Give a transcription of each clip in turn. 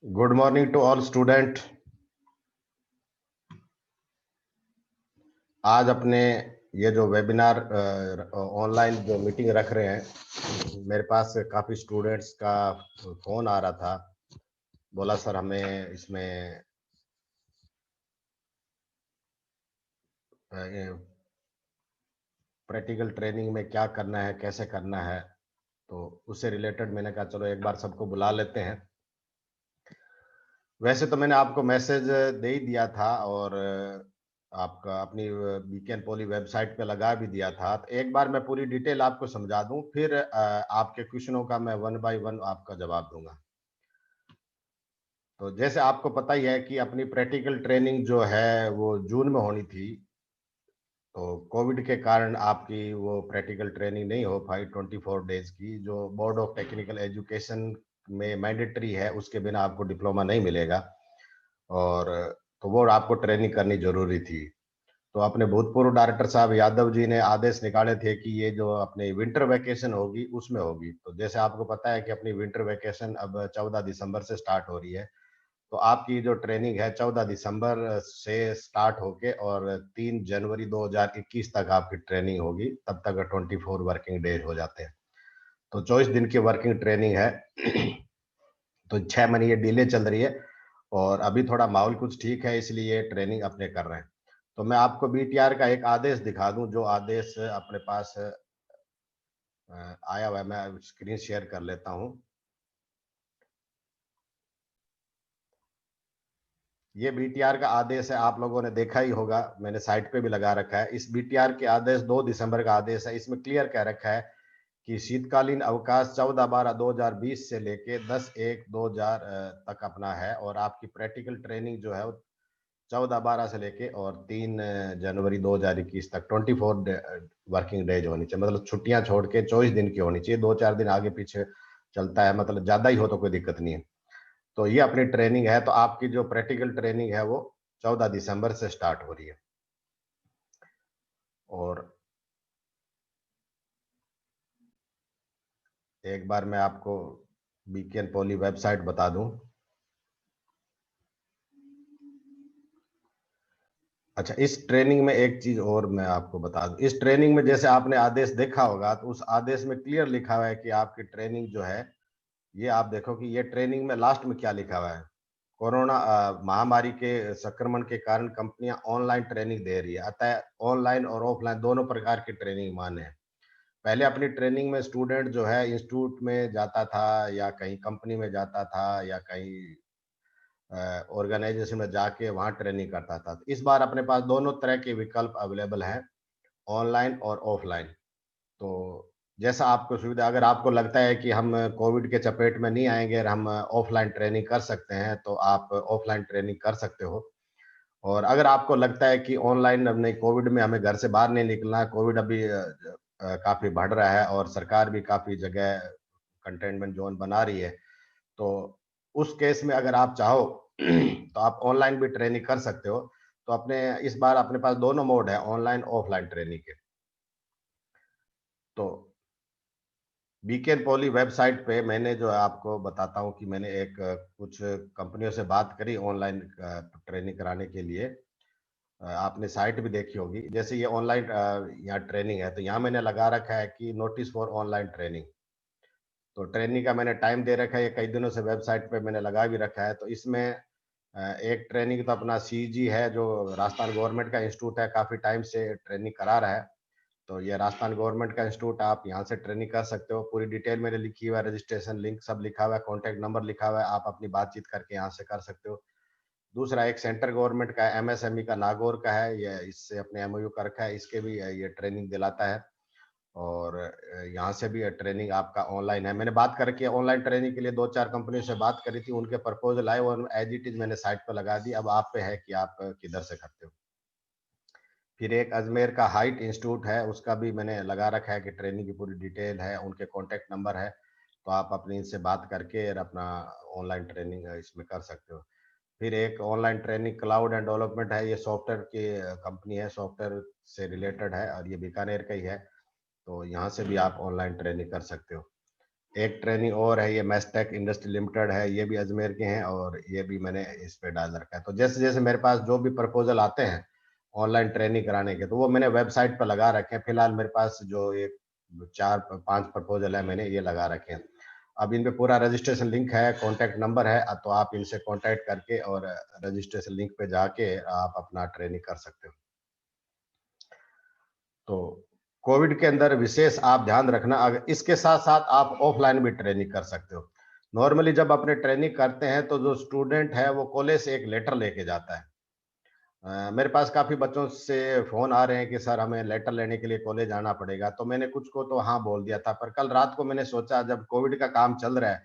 Good morning to all student। आज अपने ये जो वेबिनार ऑनलाइन जो मीटिंग रख रहे हैं, मेरे पास काफ़ी स्टूडेंट्स का फ़ोन आ रहा था। बोला सर हमें इसमें प्रैक्टिकल ट्रेनिंग में क्या करना है, कैसे करना है, तो उससे रिलेटेड मैंने कहा चलो एक बार सबको बुला लेते हैं। वैसे तो मैंने आपको मैसेज दे ही दिया था और आपका अपनी बीकेएन पॉली वेबसाइट पे लगा भी दिया था। तो एक बार मैं पूरी डिटेल आपको समझा दूं, फिर आपके क्वेश्चनों का मैं वन बाय वन आपका जवाब दूंगा। तो जैसे आपको पता ही है कि अपनी प्रैक्टिकल ट्रेनिंग जो है वो जून में होनी थी, तो कोविड के कारण आपकी वो प्रैक्टिकल ट्रेनिंग नहीं हो पाई 24 डेज की, जो बोर्ड ऑफ टेक्निकल एजुकेशन में मैंडेटरी है, उसके बिना आपको डिप्लोमा नहीं मिलेगा। और तो वो आपको ट्रेनिंग करनी जरूरी थी। तो अपने भूतपूर्व डायरेक्टर साहब यादव जी ने आदेश निकाले थे कि ये जो अपनी विंटर वैकेशन होगी उसमें होगी। तो जैसे आपको पता है कि अपनी विंटर वैकेशन अब 14 दिसंबर से स्टार्ट हो रही है। तो आपकी जो ट्रेनिंग है 14 दिसंबर से स्टार्ट होके और 3 जनवरी 2021 तक आपकी ट्रेनिंग होगी, तब तक 24 वर्किंग डेज हो जाते हैं। तो 24 दिन की वर्किंग ट्रेनिंग है। तो 6 महीने ये डिले चल रही है और अभी थोड़ा माहौल कुछ ठीक है, इसलिए ये ट्रेनिंग अपने कर रहे हैं। तो मैं आपको बीटीआर का एक आदेश दिखा दूं, जो आदेश अपने पास आया हुआ है। मैं स्क्रीन शेयर कर लेता हूं। ये बीटीआर का आदेश है, आप लोगों ने देखा ही होगा, मैंने साइट पे भी लगा रखा है। इस बीटीआर के आदेश 2 दिसंबर का आदेश है। इसमें क्लियर कह रखा है कि शीतकालीन अवकाश 14/12/2020 से लेके 10/1/2000 तक अपना है, और आपकी प्रैक्टिकल ट्रेनिंग जो है 14/12 से लेके और 3 जनवरी 2021 तक 24 वर्किंग डेज होनी चाहिए। मतलब छुट्टियां छोड़ के 24 दिन की होनी चाहिए। 2-4 दिन आगे पीछे चलता है, मतलब ज्यादा ही हो तो कोई दिक्कत नहीं है। तो ये अपनी ट्रेनिंग है। तो आपकी जो प्रैक्टिकल ट्रेनिंग है वो 14 दिसंबर से स्टार्ट हो रही है। और एक बार मैं आपको बीकेएन पॉली वेबसाइट बता दूं। अच्छा, इस ट्रेनिंग में एक चीज और मैं आपको बता दूं। इस ट्रेनिंग में जैसे आपने आदेश देखा होगा, तो उस आदेश में क्लियर लिखा हुआ है कि आपकी ट्रेनिंग जो है, ये आप देखो कि ये ट्रेनिंग में लास्ट में क्या लिखा हुआ है। कोरोना महामारी के संक्रमण के कारण कंपनियां ऑनलाइन ट्रेनिंग दे रही है, अतः ऑनलाइन और ऑफलाइन दोनों प्रकार की ट्रेनिंग मान्य है। पहले अपनी ट्रेनिंग में स्टूडेंट जो है इंस्टीट्यूट में जाता था, या कहीं कंपनी में जाता था, या कहीं ऑर्गेनाइजेशन में जाके वहाँ ट्रेनिंग करता था। तो इस बार अपने पास दोनों तरह के विकल्प अवेलेबल हैं, ऑनलाइन और ऑफलाइन। तो जैसा आपको सुविधा, अगर आपको लगता है कि हम कोविड के चपेट में नहीं आएंगे और हम ऑफलाइन ट्रेनिंग कर सकते हैं, तो आप ऑफलाइन ट्रेनिंग कर सकते हो। और अगर आपको लगता है कि ऑनलाइन अब नहीं, कोविड में हमें घर से बाहर नहीं निकलना है, कोविड अभी काफी बढ़ रहा है और सरकार भी काफी जगह कंटेनमेंट जोन बना रही है, तो उस केस में अगर आप चाहो तो आप ऑनलाइन भी ट्रेनिंग कर सकते हो। तो अपने इस बार अपने पास दोनों मोड है, ऑनलाइन ऑफलाइन ट्रेनिंग के। तो बीकेएन पॉली वेबसाइट पे मैंने जो है आपको बताता हूँ कि मैंने एक कुछ कंपनियों से बात करी ऑनलाइन ट्रेनिंग कराने के लिए। आपने साइट भी देखी होगी। जैसे ये ऑनलाइन यहाँ ट्रेनिंग है, तो यहाँ मैंने लगा रखा है कि नोटिस फॉर ऑनलाइन ट्रेनिंग। तो ट्रेनिंग का मैंने टाइम दे रखा है, ये कई दिनों से वेबसाइट पे मैंने लगा भी रखा है। तो इसमें एक ट्रेनिंग तो अपना सीजी है, जो राजस्थान गवर्नमेंट का इंस्टीट्यूट है, काफ़ी टाइम से ट्रेनिंग करा रहा है। तो ये राजस्थान गवर्नमेंट का इंस्टीट्यूट, आप यहाँ से ट्रेनिंग कर सकते हो। पूरी डिटेल मैंने लिखी हुआ है, रजिस्ट्रेशन लिंक सब लिखा हुआ है, कॉन्टैक्ट नंबर लिखा हुआ है, आप अपनी बातचीत करके यहाँ से कर सकते हो। दूसरा एक सेंट्रल गवर्नमेंट का एमएसएमई का नागौर का है, ये इससे अपने एमओयू कर रखा है, इसके भी ये ट्रेनिंग दिलाता है। और यहाँ से भी ट्रेनिंग आपका ऑनलाइन है। मैंने बात करके ऑनलाइन ट्रेनिंग के लिए 2-4 कंपनियों से बात करी थी, उनके प्रपोजल आए और एज इट इज मैंने साइट पर लगा दी। अब आप पे है कि आप किधर से करते हो। फिर एक अजमेर का हाइट इंस्टीट्यूट है, उसका भी मैंने लगा रखा है कि ट्रेनिंग की पूरी डिटेल है, उनके कॉन्टैक्ट नंबर है। तो आप अपनी इनसे बात करके और अपना ऑनलाइन ट्रेनिंग इसमें कर सकते हो। फिर एक online training cloud and development है, ये सॉफ्टवेयर की कंपनी है, सॉफ्टवेयर से रिलेटेड है और ये बीकानेर का ही है। तो यहाँ से भी आप ऑनलाइन ट्रेनिंग कर सकते हो। एक ट्रेनिंग और है, ये मैस्टेक इंडस्ट्री लिमिटेड है, ये भी अजमेर के हैं और ये भी मैंने इस पे डाल रखा है। तो जैसे-जैसे मेरे पास जो भी प्रपोज़ल आते हैं, ऑनलाइन ट्रेनिंग कराने के, तो वो मैंने वेबसाइट पे लगा रखे हैं। फिलहाल मेरे पास जो ये 4 5 प्रपोज़ल है, मैंने ये लगा रखे हैं। अब इन पे पूरा रजिस्ट्रेशन लिंक है, कॉन्टैक्ट नंबर है, तो आप इनसे कॉन्टैक्ट करके और रजिस्ट्रेशन लिंक पे जाके आप अपना ट्रेनिंग कर सकते हो। तो कोविड के अंदर विशेष आप ध्यान रखना, अगर इसके साथ-साथ आप ऑफ़लाइन भी ट्रेनिंग कर सकते हो। नॉर्मली जब अपने ट्रेनिंग करते हैं, तो जो स्टूडेंट है, वो कॉलेज से एक लेटर लेके जाता है। मेरे पास काफ़ी बच्चों से फ़ोन आ रहे हैं कि सर हमें लेटर लेने के लिए कॉलेज आना पड़ेगा, तो मैंने कुछ को तो हाँ बोल दिया था, पर कल रात को मैंने सोचा जब कोविड का काम चल रहा है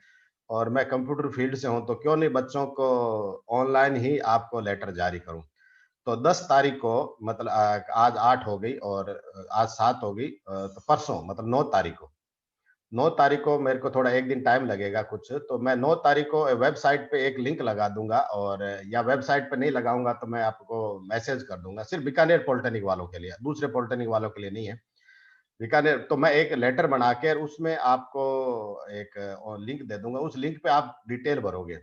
और मैं कंप्यूटर फ़ील्ड से हूँ, तो क्यों नहीं बच्चों को ऑनलाइन ही आपको लेटर जारी करूँ। तो 10 तारीख को मतलब आज 8 हो गई और आज 7 हो गई, तो परसों मतलब 9 तारीख को 9 तारीख को मेरे को थोड़ा 1 दिन टाइम लगेगा कुछ, तो मैं 9 तारीख को वेबसाइट पे एक लिंक लगा दूँगा और या वेबसाइट पे नहीं लगाऊँगा तो मैं आपको मैसेज कर दूँगा, सिर्फ़ बीकानेर पॉलिटेक्निक वालों के लिए, दूसरे पॉलिटेक्निक वालों के लिए नहीं है। बीकानेर तो मैं एक लेटर बना के उसमें आपको एक लिंक दे दूँगा, उस लिंक पे आप डिटेल भरोगे।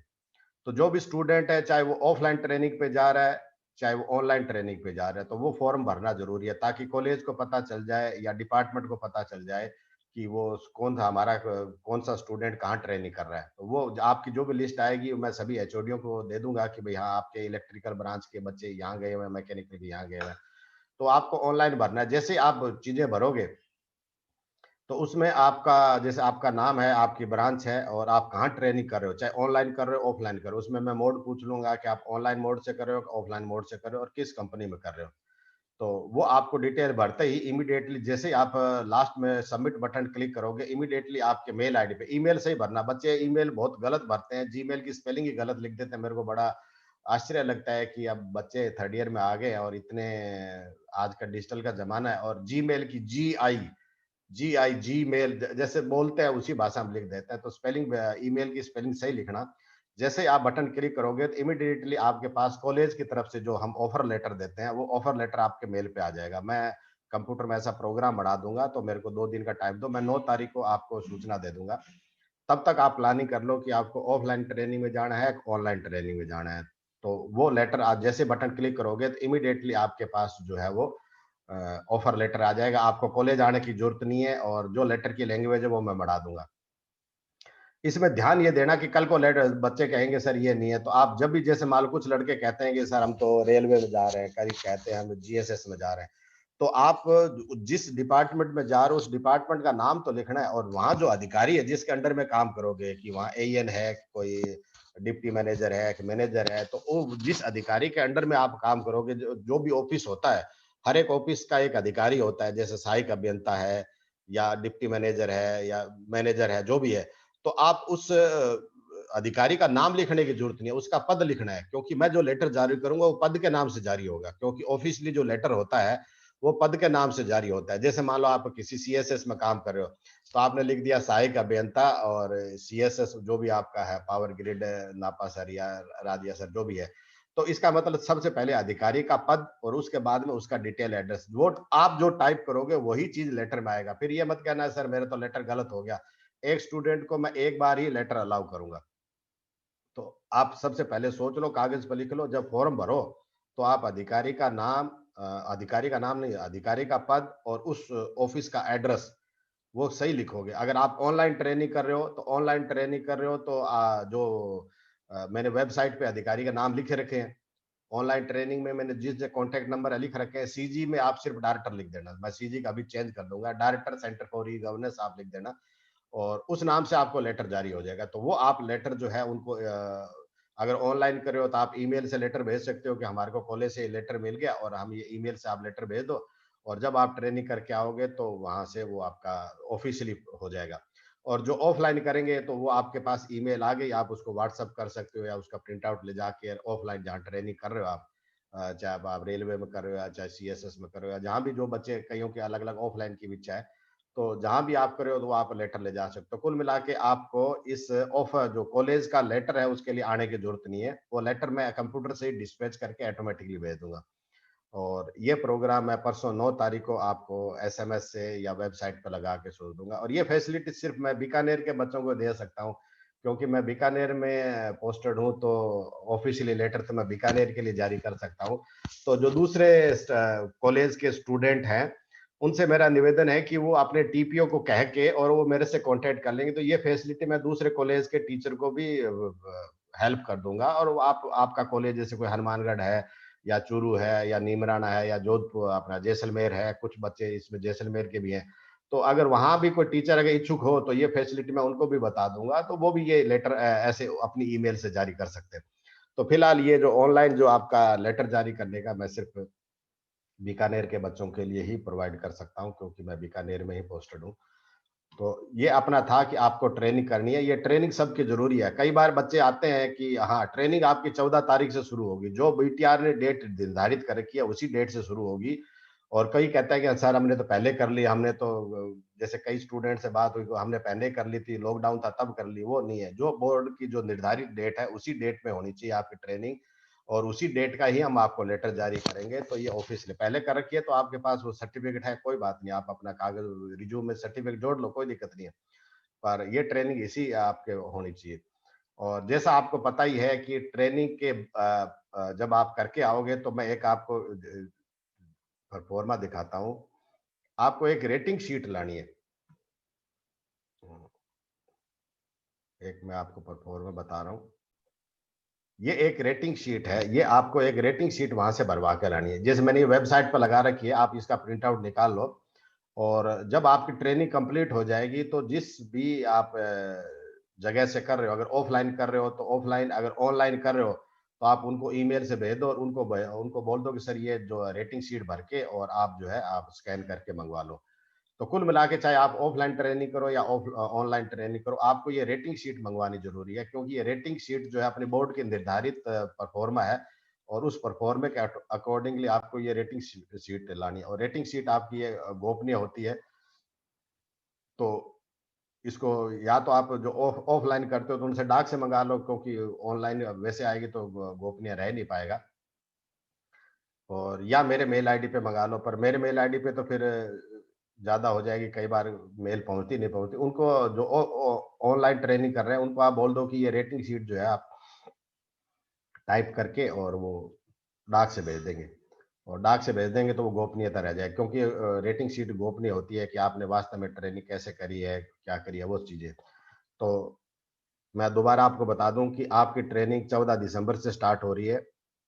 तो जो भी स्टूडेंट है, चाहे वो ऑफ़लाइन ट्रेनिंग पे जा रहा है, चाहे वो ऑनलाइन ट्रेनिंग पे जा रहा है, तो वो फ़ॉर्म भरना ज़रूरी है ताकि कॉलेज को पता चल जाए या डिपार्टमेंट को पता चल जाए कि वो कौन था हमारा कौन-सा स्टूडेंट कहाँ ट्रेनिंग कर रहा है। तो वो आपकी जो भी लिस्ट आएगी, मैं सभी एचओडियों को दे दूँगा कि भई हाँ, आपके इलेक्ट्रिकल ब्रांच के बच्चे यहाँ गए हुए हैं, मैकेनिकल भी यहाँ गए हुए हैं। तो आपको ऑनलाइन भरना है। जैसे ही आप चीज़ें भरोगे तो उसमें आपका जैसे आपका नाम है, आपकी ब्रांच है और आप कहाँ ट्रेनिंग कर रहे हो, चाहे ऑनलाइन कर रहे हो, ऑफलाइन कर रहे हो। उसमें मैं मोड पूछ लूँगा कि आप ऑनलाइन मोड से कर रहे हो, ऑफलाइन मोड से कर रहे हो और किस कंपनी में कर रहे हो। तो वो आपको डिटेल भरते ही इमीडिएटली जैसे ही आप लास्ट में सबमिट बटन क्लिक करोगे, इमीडिएटली आपके मेल आईडी पे ईमेल से ही भरना। बच्चे ईमेल बहुत गलत भरते हैं, जीमेल की स्पेलिंग ही गलत लिख देते हैं। मेरे को बड़ा आश्चर्य लगता है कि अब बच्चे 3rd ईयर में आ गए हैं और इतने आज का डिजिटल का ज़माना है और जीमेल की जीआई जीमेल जैसे बोलते हैं उसी भाषा में लिख देते हैं, तो स्पेलिंग ईमेल की स्पेलिंग सही लिखना। जैसे ही आप बटन क्लिक करोगे तो इमीडिएटली आपके पास कॉलेज की तरफ से जो हम ऑफर लेटर देते हैं, वो ऑफर लेटर आपके मेल पे आ जाएगा। मैं कंप्यूटर में ऐसा प्रोग्राम बढ़ा दूँगा, तो मेरे को 2 दिन का टाइम दो, मैं 9 तारीख को आपको सूचना दे दूँगा। तब तक आप प्लानिंग कर लो कि आपको ऑफलाइन ट्रेनिंग में जाना है, ऑनलाइन ट्रेनिंग में जाना है। तो वो लेटर आप जैसे बटन क्लिक करोगे तो इमीडिएटली आपके पास जो है वो अ, ऑफर लेटर आ जाएगा। आपको कॉलेज आने की ज़रूरत नहीं है और जो लेटर की लैंग्वेज है वो मैं बढ़ा दूँगा। इसमें ध्यान ये देना कि कल को बच्चे कहेंगे सर ये नहीं है, तो आप जब भी जैसे मान लो कुछ लड़के कहते हैं कि सर हम तो रेलवे में जा रहे हैं, कभी कहते हैं हम जीएसएस में जा रहे हैं। तो आप जिस डिपार्टमेंट में जा रहे हो उस डिपार्टमेंट का नाम तो लिखना है और वहाँ जो अधिकारी है जिसके अंडर में काम करोगे कि वहाँ एईएन है, कोई डिप्टी मैनेजर है, कि मैनेजर है, तो वो जिस अधिकारी के अंडर में आप काम करोगे जो भी ऑफिस होता है, हर एक ऑफिस का एक अधिकारी होता है, जैसे सहायक अभियंता है या डिप्टी मैनेजर है या मैनेजर है, जो भी है। तो आप उस अधिकारी का नाम लिखने की ज़रूरत नहीं है, उसका पद लिखना है क्योंकि मैं जो लेटर जारी करूँगा वो पद के नाम से जारी होगा क्योंकि ऑफ़िशियली जो लेटर होता है, वो पद के नाम से जारी होता है। जैसे मान लो आप किसी सीएसएस में काम कर रहे हो, तो आपने लिख दिया सहायक अभियंता और सीएसएस जो भी आपका है, पावर ग्रिड, नापा सर या राजिया सर जो भी है। तो इसका मतलब सबसे पहले अधिकारी का पद और उसके बाद में उसका डिटेल एड्रेस। वो आप जो टाइप करोगे वही चीज़ लेटर में आएगा। फिर ये मत कहना सर मेरा तो लेटर गलत हो गया। एक स्टूडेंट को मैं एक बार ही लेटर अलाउ करूँगा। तो आप सबसे पहले सोच लो, कागज़ पे लिख लो, जब फ़ॉर्म भरो, तो आप अधिकारी का नाम नहीं, अधिकारी का पद और उस ऑफ़िस का एड्रेस, वो सही लिखोगे। अगर आप ऑनलाइन ट्रेनिंग कर रहे हो, तो ऑनलाइन ट्रेनिंग कर रहे हो तो मैंने वेबसाइट पे अधिकारी का नाम लिखे रखे हैं। ऑनलाइन ट्रेनिंग में मैंने जिस जो कॉन्टैक्ट नंबर है लिख रखे हैं, सीजी में आप सिर्फ़ डायरेक्टर लिख देना। मैं सीजी का अभी चेंज कर दूँगा, डायरेक्टर सेंटर फॉर ई-गवर्नेंस आप लिख देना। और उस नाम से आपको लेटर जारी हो जाएगा। तो वो आप लेटर जो है उनको अगर ऑनलाइन कर रहे हो तो आप ईमेल से लेटर भेज सकते हो कि हमारे को कॉलेज से लेटर मिल गया और हम ये ईमेल से आप लेटर भेज दो और जब आप ट्रेनिंग करके आओगे तो वहाँ से वो आपका ऑफ़िशियली हो जाएगा। और जो ऑफ़लाइन करेंगे तो वो आपके पास ईमेल आ गई, आप उसको व्हाट्सएप कर सकते हो या उसका प्रिंट आउट ले जाके ऑफ़लाइन जहाँ ट्रेनिंग कर रहे हो आप, चाहे आप रेलवे में कर रहे हो या चाहे सीएसएस में कर रहे हो या जहाँ भी जो बच्चे कइयों की अलग-अलग ऑफ़लाइन की भी इच्छा है, तो जहाँ भी आप कर रहे हो तो वो आप लेटर ले जा सकते हो। कुल मिला के आपको इस ऑफ़र जो कॉलेज का लेटर है उसके लिए आने की ज़रूरत नहीं है। वो लेटर मैं कंप्यूटर से ही डिस्पैच करके ऑटोमैटिकली भेज दूँगा। और ये प्रोग्राम मैं परसों 9 तारीख को आपको एसएमएस से या वेबसाइट पे लगा के छोड़ दूँगा और ये फैसिलिटी सिर्फ़ मैं बीकानेर के बच्चों को दे सकता हूँ, क्योंकि मैं बीकानेर में पोस्टेड हूँ, तो ऑफ़िशियली लेटर तो मैं बीकानेर के लिए जारी कर सकता हूँ। तो जो दूसरे कॉलेज के स्टूडेंट हैं, उनसे मेरा निवेदन है कि वो अपने टीपीओ को कह के और वो मेरे से कॉन्टैक्ट कर लेंगे, तो ये फैसिलिटी मैं दूसरे कॉलेज के टीचर को भी हेल्प कर दूँगा और वो आप आपका कॉलेज जैसे कोई हनुमानगढ़ है या चूरू है या नीमराना है या जोधपुर अपना जैसलमेर है, कुछ बच्चे इसमें जैसलमेर के भी हैं। तो अगर वहाँ भी कोई टीचर अगर इच्छुक हो, तो ये फैसिलिटी मैं उनको भी बता दूँगा, तो वो भी ये लेटर ऐसे अपनी ईमेल से जारी कर सकते हैं। तो फिलहाल ये जो ऑनलाइन जो आपका लेटर जारी करने का मैं सिर्फ़ बीकानेर के बच्चों के लिए ही प्रोवाइड कर सकता हूँ, क्योंकि मैं बीकानेर में ही पोस्टेड हूँ। तो ये अपना था कि आपको ट्रेनिंग करनी है, ये ट्रेनिंग सबकी ज़रूरी है। कई बार बच्चे आते हैं कि हाँ, ट्रेनिंग आपकी 14 तारीख से शुरू होगी, जो बीटीआर ने डेट निर्धारित कर रखी है, उसी डेट से शुरू होगी और कोई कहता है कि सर हमने तो पहले कर ली, हमने तो जैसे कई स्टूडेंट से बात हुई, तो हमने पहले कर ली थी, लॉकडाउन था तब कर ली, वो नहीं है। जो बोर्ड की जो निर्धारित डेट है, उसी डेट में होनी चाहिए आपकी ट्रेनिंग और उसी डेट का ही हम आपको लेटर जारी करेंगे। तो ये ऑफिशियली पहले कर रखी है, तो आपके पास वो सर्टिफ़िकेट है, कोई बात नहीं, आप अपना कागज़ रिज़्यूम में सर्टिफ़िकेट जोड़ लो, कोई दिक्कत नहीं है। पर ये ट्रेनिंग इसी आपके होनी चाहिए। और जैसा आपको पता ही है कि ट्रेनिंग के जब आप करके आओगे तो मैं एक आपको प्रोफ़ार्मा दिखाता हूँ। आपको एक रेटिंग शीट लानी है। हुँ, एक मैं आपको प्रोफ़ार्मा बता रहा हूँ। ये एक रेटिंग शीट है, ये आपको एक रेटिंग शीट वहाँ से भरवा के लानी है। जैसे मैंने ये वेबसाइट पे लगा रखी है, आप इसका प्रिंट आउट निकाल लो और जब आपकी ट्रेनिंग कंप्लीट हो जाएगी, तो जिस भी आप जगह से कर रहे हो, अगर ऑफ़लाइन कर रहे हो, तो ऑफ़लाइन, अगर ऑनलाइन कर रहे हो, तो आप उनको ईमेल से भेज दो और उनको बोल दो कि सर ये जो रेटिंग शीट भर के और आप जो है, आप स्कैन करके मँगवा लो। तो कुल मिला के चाहे आप ऑफ़लाइन ट्रेनिंग करो या ऑनलाइन ट्रेनिंग करो, आपको ये रेटिंग शीट मँगवानी ज़रूरी है, क्योंकि ये रेटिंग शीट जो है अपने बोर्ड की निर्धारित परफ़ॉर्मा है और उस परफ़ॉर्मे के अकॉर्डिंगली आपको ये रेटिंग शीट लानी है और रेटिंग शीट आपकी ये गोपनीय होती है। तो इसको या तो आप जो ऑफ़लाइन करते हो तो उनसे डाक से मँगा लो, क्योंकि ऑनलाइन वैसे आएगी तो गोपनीय रह नहीं पाएगा। और या मेरे मेल आईडी पे मँगा लो, पर मेरे मेल आईडी पे तो फिर ज़्यादा हो जाएगी, कई बार मेल पहुँचती नहीं पहुँचती। उनको जो ऑ ऑ ऑनलाइन ट्रेनिंग कर रहे हैं, उनको आप बोल दो कि ये रेटिंग शीट जो है आप टाइप करके और वो डाक से भेज देंगे। और डाक से भेज देंगे तो वो गोपनीयता रह जाएगी, क्योंकि रेटिंग शीट गोपनीय होती है कि आपने वास्तव में ट्रेनिंग कैसे करी है, क्या करी है, वो चीज़ें। तो मैं दोबारा आपको बता दूँ कि आपकी ट्रेनिंग 14 दिसंबर से स्टार्ट हो रही है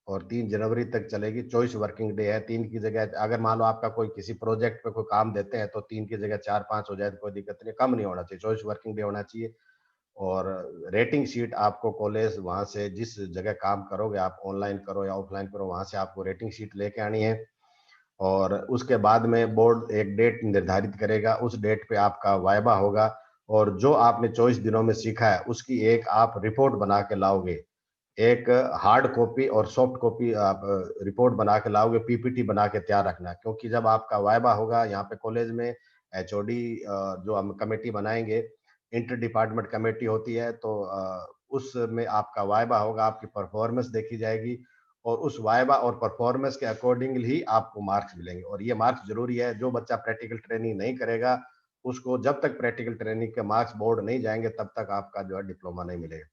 और 3 जनवरी तक चलेगी, 24 वर्किंग डे है, 3 की जगह अगर मान लो आपका कोई किसी प्रोजेक्ट पे कोई काम देते हैं, तो 3 की जगह 4-5 हो जाए तो कोई दिक्कत नहीं है, कम नहीं होना चाहिए, 24 वर्किंग डे होना चाहिए। और रेटिंग शीट आपको कॉलेज वहाँ से जिस जगह काम करोगे, आप ऑनलाइन करो या ऑफलाइन करो, वहाँ से आपको रेटिंग शीट लेके आनी है और उसके बाद में बोर्ड एक डेट निर्धारित करेगा, उस डेट पे आपका वाइवा होगा और जो आपने 24 दिनों में सीखा है, उसकी एक आप रिपोर्ट बना के लाओगे। एक हार्ड कॉपी और सॉफ्ट कॉपी आप रिपोर्ट बना के लाओगे, पीपीटी बना के तैयार रखना, क्योंकि जब आपका वाइवा होगा यहाँ पे कॉलेज में एचओडी जो हम कमेटी बनाएँगे, इंटर डिपार्टमेंट कमेटी होती है, तो उसमें आपका वाइवा होगा, आपकी परफॉर्मेंस देखी जाएगी और उस वाइवा और परफॉर्मेंस के अकॉर्डिंगली ही आपको मार्क्स मिलेंगे और ये मार्क्स ज़रूरी है। जो बच्चा प्रैक्टिकल ट्रेनिंग नहीं करेगा, उसको जब तक प्रैक्टिकल ट्रेनिंग के मार्क्स बोर्ड नहीं जाएँगे, तब तक आपका जो है डिप्लोमा नहीं मिलेगा।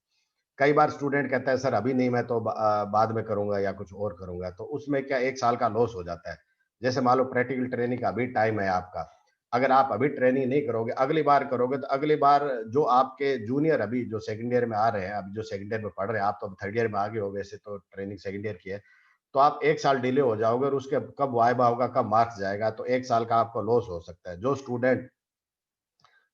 कई बार स्टूडेंट कहता है सर अभी नहीं, मैं तो बाद में करूँगा या कुछ और करूँगा, तो उसमें क्या 1 साल का लॉस हो जाता है। जैसे मान लो प्रैक्टिकल ट्रेनिंग का अभी टाइम है आपका, अगर आप अभी ट्रेनिंग नहीं करोगे, अगली बार करोगे, तो अगली बार जो आपके जूनियर अभी जो सेकंड ईयर में आ रहे हैं, अभी जो सेकंड ईयर में पढ़ रहे हैं, आप तो अब थर्ड ईयर में आ गए हो, वैसे तो ट्रेनिंग सेकंड ईयर की है, तो आप 1 साल डिले हो जाओगे और उसके कब वाइवा होगा, कब मार्क्स जाएगा, तो 1 साल का आपको लॉस हो सकता है। जो स्टूडेंट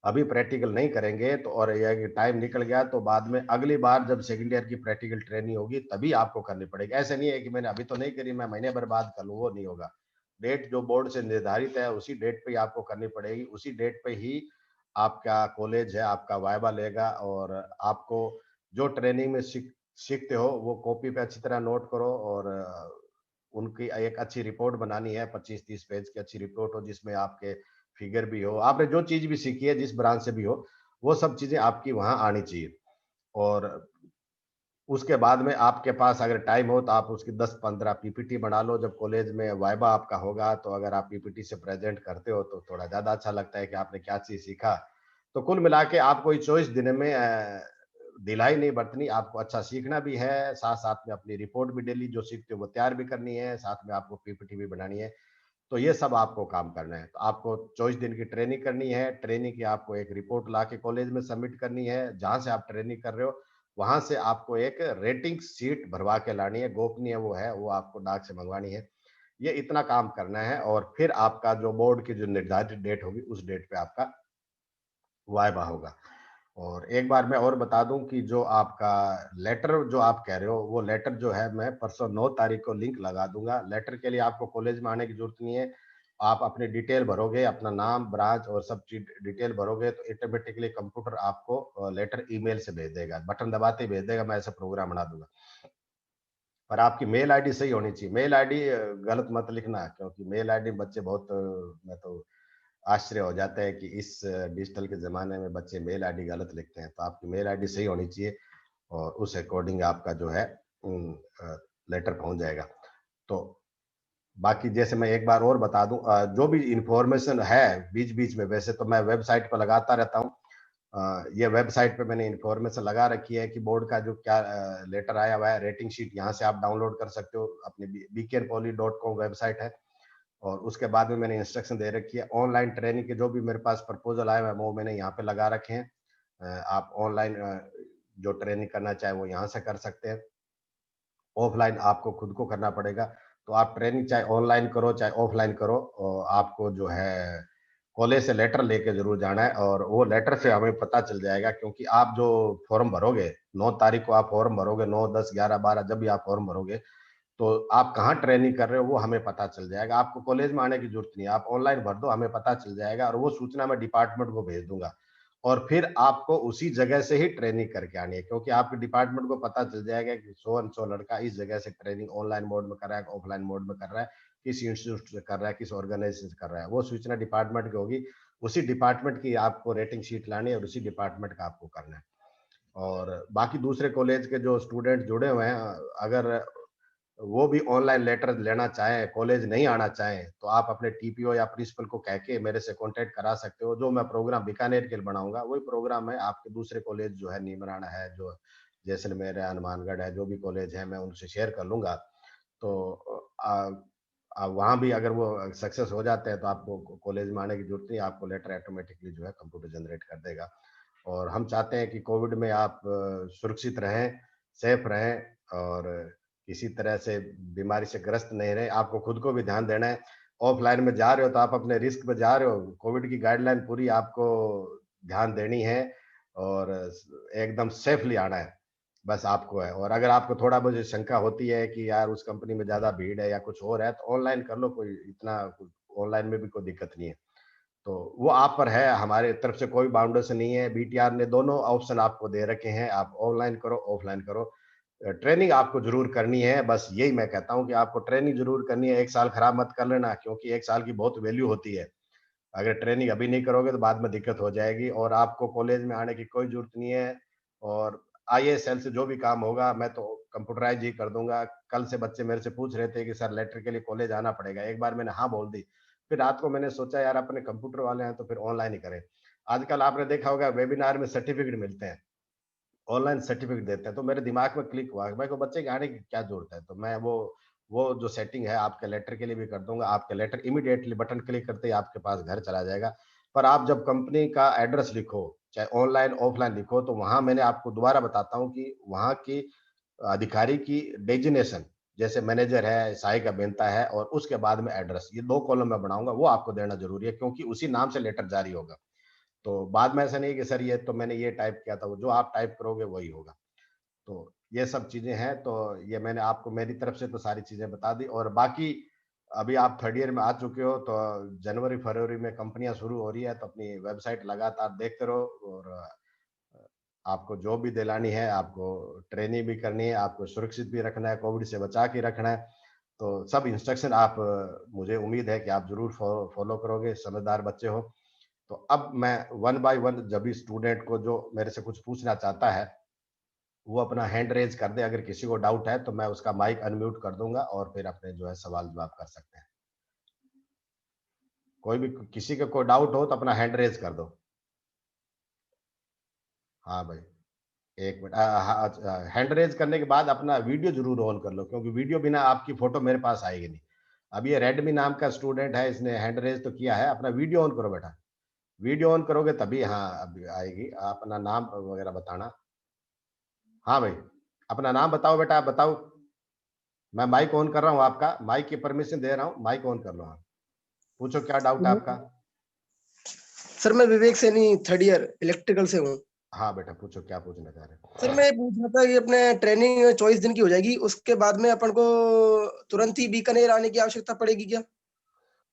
अभी प्रैक्टिकल नहीं करेंगे तो और ये है कि टाइम निकल गया, तो बाद में अगली बार जब सेकंड ईयर की प्रैक्टिकल ट्रेनिंग होगी तभी आपको करनी पड़ेगी। ऐसे नहीं है कि मैंने अभी तो नहीं करी, मैं महीने भर बाद कर लूँ, वो नहीं होगा। डेट जो बोर्ड से निर्धारित है उसी डेट पे ही आपको करनी पड़ेगी, उसी डेट पे ही आपका कॉलेज है, आपका वाइवा लेगा और आपको जो ट्रेनिंग में सीखते हो वो कॉपी पे अच्छी तरह नोट करो और उनकी एक अच्छी रिपोर्ट बनानी है, 25-30 पेज की अच्छी रिपोर्ट हो जिसमें आपके फिगर भी हो, आपने जो चीज़ भी सीखी है जिस ब्रांच से भी हो, वो सब चीज़ें आपकी वहाँ आनी चाहिए। और उसके बाद में आपके पास अगर टाइम हो तो आप उसकी 10-15 पीपीटी बना लो। जब कॉलेज में वाइवा आपका होगा तो अगर आप पीपीटी से प्रेजेंट करते हो तो थोड़ा ज़्यादा अच्छा लगता है कि आपने क्या चीज़ सीखा। तो कुल मिला के आपको ये 24 दिन में ढिलाई नहीं बरतनी, आपको अच्छा सीखना भी है, साथ-साथ में अपनी रिपोर्ट भी डेली जो सीखते हो वो तैयार भी करनी है, साथ में आपको पीपीटी भी बनानी है। तो ये सब आपको काम करना है। तो आपको 24 दिन की ट्रेनिंग करनी है, ट्रेनिंग की आपको एक रिपोर्ट लाके कॉलेज में सबमिट करनी है, जहाँ से आप ट्रेनिंग कर रहे हो, वहाँ से आपको एक रेटिंग शीट भरवा के लानी है, गोपनीय वो है, वो आपको डाक से मँगवानी है। ये इतना काम करना है और फिर आपका जो बोर्ड की जो निर्धारित डेट होगी, उस डेट पे आपका वाइवा होगा। और एक बार मैं और बता दूँ कि जो आपका लेटर जो आप कह रहे हो, वो लेटर जो है मैं परसों 9 तारीख को लिंक लगा दूँगा। लेटर के लिए आपको कॉलेज में आने की ज़रूरत नहीं है। आप अपनी डिटेल भरोगे, अपना नाम, ब्रांच और सब चीज़ डिटेल भरोगे तो ऑटोमेटिकली कंप्यूटर आपको लेटर ईमेल से भेज देगा। बटन दबाते ही भेज देगा, मैं ऐसा प्रोग्राम बना दूँगा। पर आपकी मेल आईडी सही होनी चाहिए। मेल आईडी गलत मत लिखना क्योंकि मेल आईडी बच्चे बहुत मैं तो आश्चर्य हो जाता है कि इस डिजिटल के ज़माने में बच्चे मेल आईडी गलत लिखते हैं। तो आपकी मेल आईडी सही होनी चाहिए और उस अकॉर्डिंग आपका जो है उम, अ, लेटर पहुँच जाएगा। तो बाकी जैसे मैं एक बार और बता दूँ जो भी इन्फॉर्मेशन है बीच-बीच में वैसे तो मैं वेबसाइट पे लगाता रहता हूँ। ये वेबसाइट पे मैंने इन्फॉर्मेशन लगा रखी है कि बोर्ड का जो क्या लेटर आया हुआ है, रेटिंग शीट यहाँ से आप डाउनलोड कर सकते हो। अपनी बीकेएरपोली.com वेबसाइट है और उसके बाद में मैंने इंस्ट्रक्शन दे रखी है। ऑनलाइन ट्रेनिंग के जो भी मेरे पास प्रपोज़ल आए हुए हैं, वो मैंने यहाँ पे लगा रखे हैं। आप ऑनलाइन जो ट्रेनिंग करना चाहें, वो यहाँ से कर सकते हैं। ऑफ़लाइन आपको खुद को करना पड़ेगा। तो आप ट्रेनिंग चाहे ऑनलाइन करो, चाहे ऑफ़लाइन करो आपको जो है कॉलेज से लेटर लेके ज़रूर जाना है और वो लेटर से हमें पता चल जाएगा क्योंकि आप जो फ़ॉर्म भरोगे, 9 तारीख को आप फ़ॉर्म भरोगे, 9, 10, 11, 12 जब भी आप फ़ॉर्म भरोगे, तो आप कहाँ ट्रेनिंग कर रहे हो वो हमें पता चल जाएगा। आपको कॉलेज में आने की ज़रूरत नहीं है, आप ऑनलाइन भर दो हमें पता चल जाएगा और वो सूचना मैं डिपार्टमेंट को भेज दूँगा। और फिर आपको उसी जगह से ही ट्रेनिंग करके आनी है क्योंकि आपके डिपार्टमेंट को पता चल जाएगा कि सो एंड सो लड़का इस जगह से ट्रेनिंग ऑनलाइन मोड में कर रहा है, ऑफलाइन मोड में कर रहा है, किस इंस्टीट्यूट से कर रहा है, किस ऑर्गेनाइजेशन से कर रहा है। वो सूचना डिपार्टमेंट की होगी, उसी डिपार्टमेंट की आपको रेटिंग शीट लानी है और उसी डिपार्टमेंट का आपको करना है। और बाकी दूसरे कॉलेज के जो स्टूडेंट जुड़े हुए हैं अगर वो भी ऑनलाइन लेटर लेना चाहें, कॉलेज नहीं आना चाहें, तो आप अपने टीपीओ या प्रिंसिपल को कह के मेरे से कॉन्टैक्ट करा सकते हो। जो मैं प्रोग्राम बीकानेर के लिए बनाऊँगा, वही प्रोग्राम मैं आपके दूसरे कॉलेज जो है नीमराना है, जो जैसलमेर है, हनुमानगढ़ है, जो भी कॉलेज है, मैं उनसे शेयर कर लूँगा। तो वहाँ भी अगर वो सक्सेस हो जाते हैं, तो आपको कॉलेज में आने की ज़रूरत नहीं है, आपको लेटर ऑटोमैटिकली जो है कंप्यूटर जनरेट कर देगा। और हम चाहते हैं कि कोविड में आप सुरक्षित रहें, सेफ रहें और किसी तरह से बीमारी से ग्रस्त नहीं रहें। आपको खुद को भी ध्यान देना है। ऑफ़लाइन में जा रहे हो तो आप अपने रिस्क पे जा रहे हो। कोविड की गाइडलाइन पूरी आपको ध्यान देनी है और एकदम सेफ़ली आना है, बस आपको है। और अगर आपको थोड़ा बहुत शंका होती है कि यार उस कंपनी में ज़्यादा भीड़ है या कुछ और है, तो ऑनलाइन कर लो कोई इतना ऑनलाइन में भी कोई दिक्कत नहीं है। तो वो आप पर है, हमारे तरफ से कोई बाउंडेशन नहीं है, बीटीआर ने दोनों ऑप्शन आपको दे रखे हैं, आप ऑनलाइन करो, ऑफलाइन करो। ट्रेनिंग आपको ज़रूर करनी है, बस यही मैं कहता हूँ कि आपको ट्रेनिंग ज़रूर करनी है, 1 साल खराब मत कर लेना क्योंकि 1 साल की बहुत वैल्यू होती है। अगर ट्रेनिंग अभी नहीं करोगे तो बाद में दिक्कत हो जाएगी और आपको कॉलेज में आने की कोई ज़रूरत नहीं है और आईएएसएल से जो भी काम होगा मैं तो कंप्यूटराइज़ ही कर दूँगा। कल से बच्चे मेरे से पूछ रहे थे कि सर लेटर के लिए कॉलेज आना पड़ेगा। एक बार मैंने हाँ बोल दी। फिर रात को मैंने सोचा यार अपने कंप्यूटर वाले हैं तो फिर ऑनलाइन ही करें। आजकल आपने देखा होगा वेबिनार में सर्टिफ़िकेट मिलते हैं। ऑनलाइन सर्टिफ़िकेट देते हैं, तो मेरे दिमाग में क्लिक हुआ, मेरे को बच्चे के आने की क्या ज़रूरत है? तो मैं वो जो सेटिंग है आपके लेटर के लिए भी कर दूँगा, आपके लेटर इमीडिएटली बटन क्लिक करते ही आपके पास घर चला जाएगा। पर आप जब कंपनी का एड्रेस लिखो, चाहे ऑनलाइन, ऑफ़लाइन लिखो, तो वहाँ मैंने आपको दोबारा बताता हूँ कि वहाँ की अधिकारी की डेज़िग्नेशन, जैसे मैनेजर है, सहायक अभियंता है और उसके बाद में एड्रेस, ये 2 कॉलम मैं बनाऊँगा, वो आपको देना ज़रूरी है क्योंकि उसी नाम से लेटर जारी होगा। तो बाद में ऐसा नहीं है कि सर ये तो मैंने ये टाइप किया था, वो जो आप टाइप करोगे वही होगा। तो ये सब चीज़ें हैं, तो ये मैंने आपको मेरी तरफ से तो सारी चीज़ें बता दी और बाकी अभी आप 3rd ईयर में आ चुके हो, तो जनवरी-फरवरी में कंपनियाँ शुरू हो रही है, तो अपनी वेबसाइट लगातार देखते रहो और आपको जॉब भी दिलानी है, आपको ट्रेनिंग भी करनी है, आपको सुरक्षित भी रखना है, कोविड से बचा के रखना है। तो सब इंस्ट्रक्शन आप मुझे उम्मीद है कि आप ज़रूर फ़ॉलो करोगे, समझदार बच्चे हो। तो अब मैं वन बाय वन जब भी स्टूडेंट को जो मेरे से कुछ पूछना चाहता है वो अपना हैंड रेज कर दे, अगर किसी को डाउट है तो मैं उसका माइक अनम्यूट कर दूंगा और फिर अपने जो है सवाल जवाब कर सकते हैं। कोई भी, किसी का कोई डाउट हो तो अपना हैंड रेज कर दो। हाँ भाई, एक मिनट, हैंड रेज करने के बाद अपना वीडियो जरूर ऑन कर लो, क्योंकि वीडियो बिना आपकी फोटो मेरे पास आएगी नहीं। अब ये रेडमी नाम का स्टूडेंट है, इसने हैंड रेज तो किया है, अपना वीडियो ऑन करो बेटा। वीडियो ऑन करोगे तभी हाँ अभी आएगी। अपना नाम वगैरह बताना। हाँ भाई, अपना नाम बताओ बेटा, आप बताओ। मैं माइक ऑन कर रहा हूँ, आपका माइक की परमिशन दे रहा हूँ, माइक ऑन कर लो आप। पूछो क्या डाउट है आपका। सर मैं विवेक सैनी, 3rd ईयर इलेक्ट्रिकल से हूँ। हाँ बेटा, पूछो क्या पूछना चाह रहे सर हैं। मैं ये पूछ रहा था कि अपने ट्रेनिंग 24 दिन की हो जाएगी, उसके बाद में अपन को तुरंत ही बीकानेर आने की आवश्यकता पड़ेगी क्या?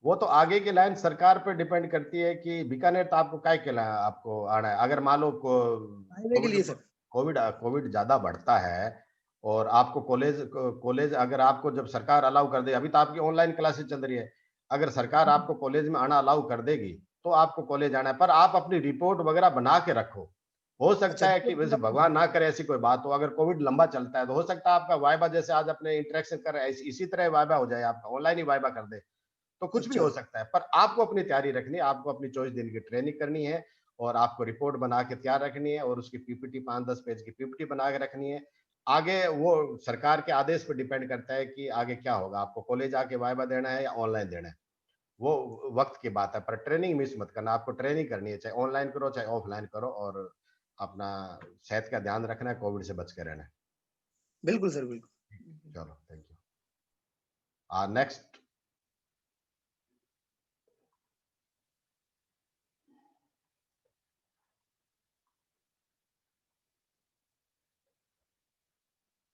वो तो आगे की लाइन सरकार पे डिपेंड करती है कि बीकानेर तो आपको काय के लिए आपको आना है। अगर मान लो हाईवे के कोविड लिए सर। कोविड कोविड ज्यादा बढ़ता है और आपको कॉलेज अगर आपको जब सरकार अलाउ कर दे, अभी तो आपकी ऑनलाइन क्लासेस चल रही है, अगर सरकार आपको कॉलेज में आना अलाउ कर देगी तो आपको कॉलेज आना है। पर आप अपनी रिपोर्ट वगैरह बना के रखो। हो अच्छा, सकता है कि वैसे भगवान ना करे ऐसी कोई बात हो, अगर कोविड लंबा चलता है तो हो सकता है आपका वाइबा, जैसे आज अपने इंटरेक्शन कर रहे हैं इसी तरह वाइबा हो जाए, आपका ऑनलाइन ही वाइबा कर दे, तो कुछ भी अच्छा, हो सकता है। पर आपको अपनी तैयारी रखनी है, आपको अपनी 24 दिन की ट्रेनिंग करनी है और आपको रिपोर्ट बना के तैयार रखनी है और उसकी पीपीटी 5-10 पेज की पीपीटी बना के रखनी है। आगे वो सरकार के आदेश पर डिपेंड करता है कि आगे क्या होगा, आपको कॉलेज आके वाइवा देना है या ऑनलाइन देना है, वो वक्त की बात है। पर ट्रेनिंग मिस मत करना, आपको ट्रेनिंग करनी है, चाहे ऑनलाइन करो चाहे ऑफलाइन करो, और अपना सेहत का ध्यान रखना है, कोविड से बच के रहना है। बिल्कुल सर, बिल्कुल। चलो, थैंक यू। नेक्स्ट।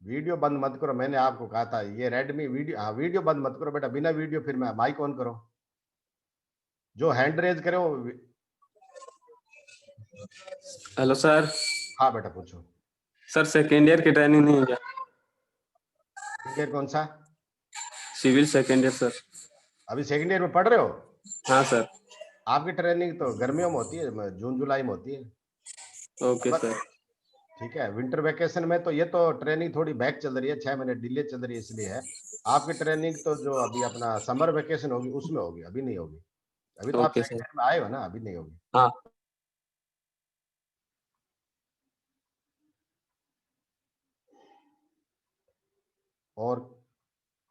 वीडियो बंद मत करो, मैंने आपको कहा था ये रेडमी वीडियो, हाँ वीडियो बंद मत करो बेटा, बिना वीडियो फिर मैं माइक ऑन करो। जो हैंड रेज करे वो हेलो सर। हाँ बेटा पूछो। सर सेकेंड ईयर की ट्रेनिंग नहीं है क्या? इंडियन कौन सा? Civil second year sir. अभी सेकंड ईयर में पढ़ रहे हो? हाँ सर। आपकी ट्रेनिंग तो गर्मियों में होती है, जून जुलाई में होती है। Okay summer, sir. ठीक है, विंटर वेकेशन में तो ये तो ट्रेनिंग थोड़ी बैक चल रही है, 6 महीने डिले चल रही है, इसलिए है। आपकी ट्रेनिंग तो जो अभी अपना समर वेकेशन होगी उसमें होगी, अभी नहीं होगी। अभी तो आप ओके सेकंड सर। ईयर में आए हो ना, अभी नहीं होगी। हाँ। और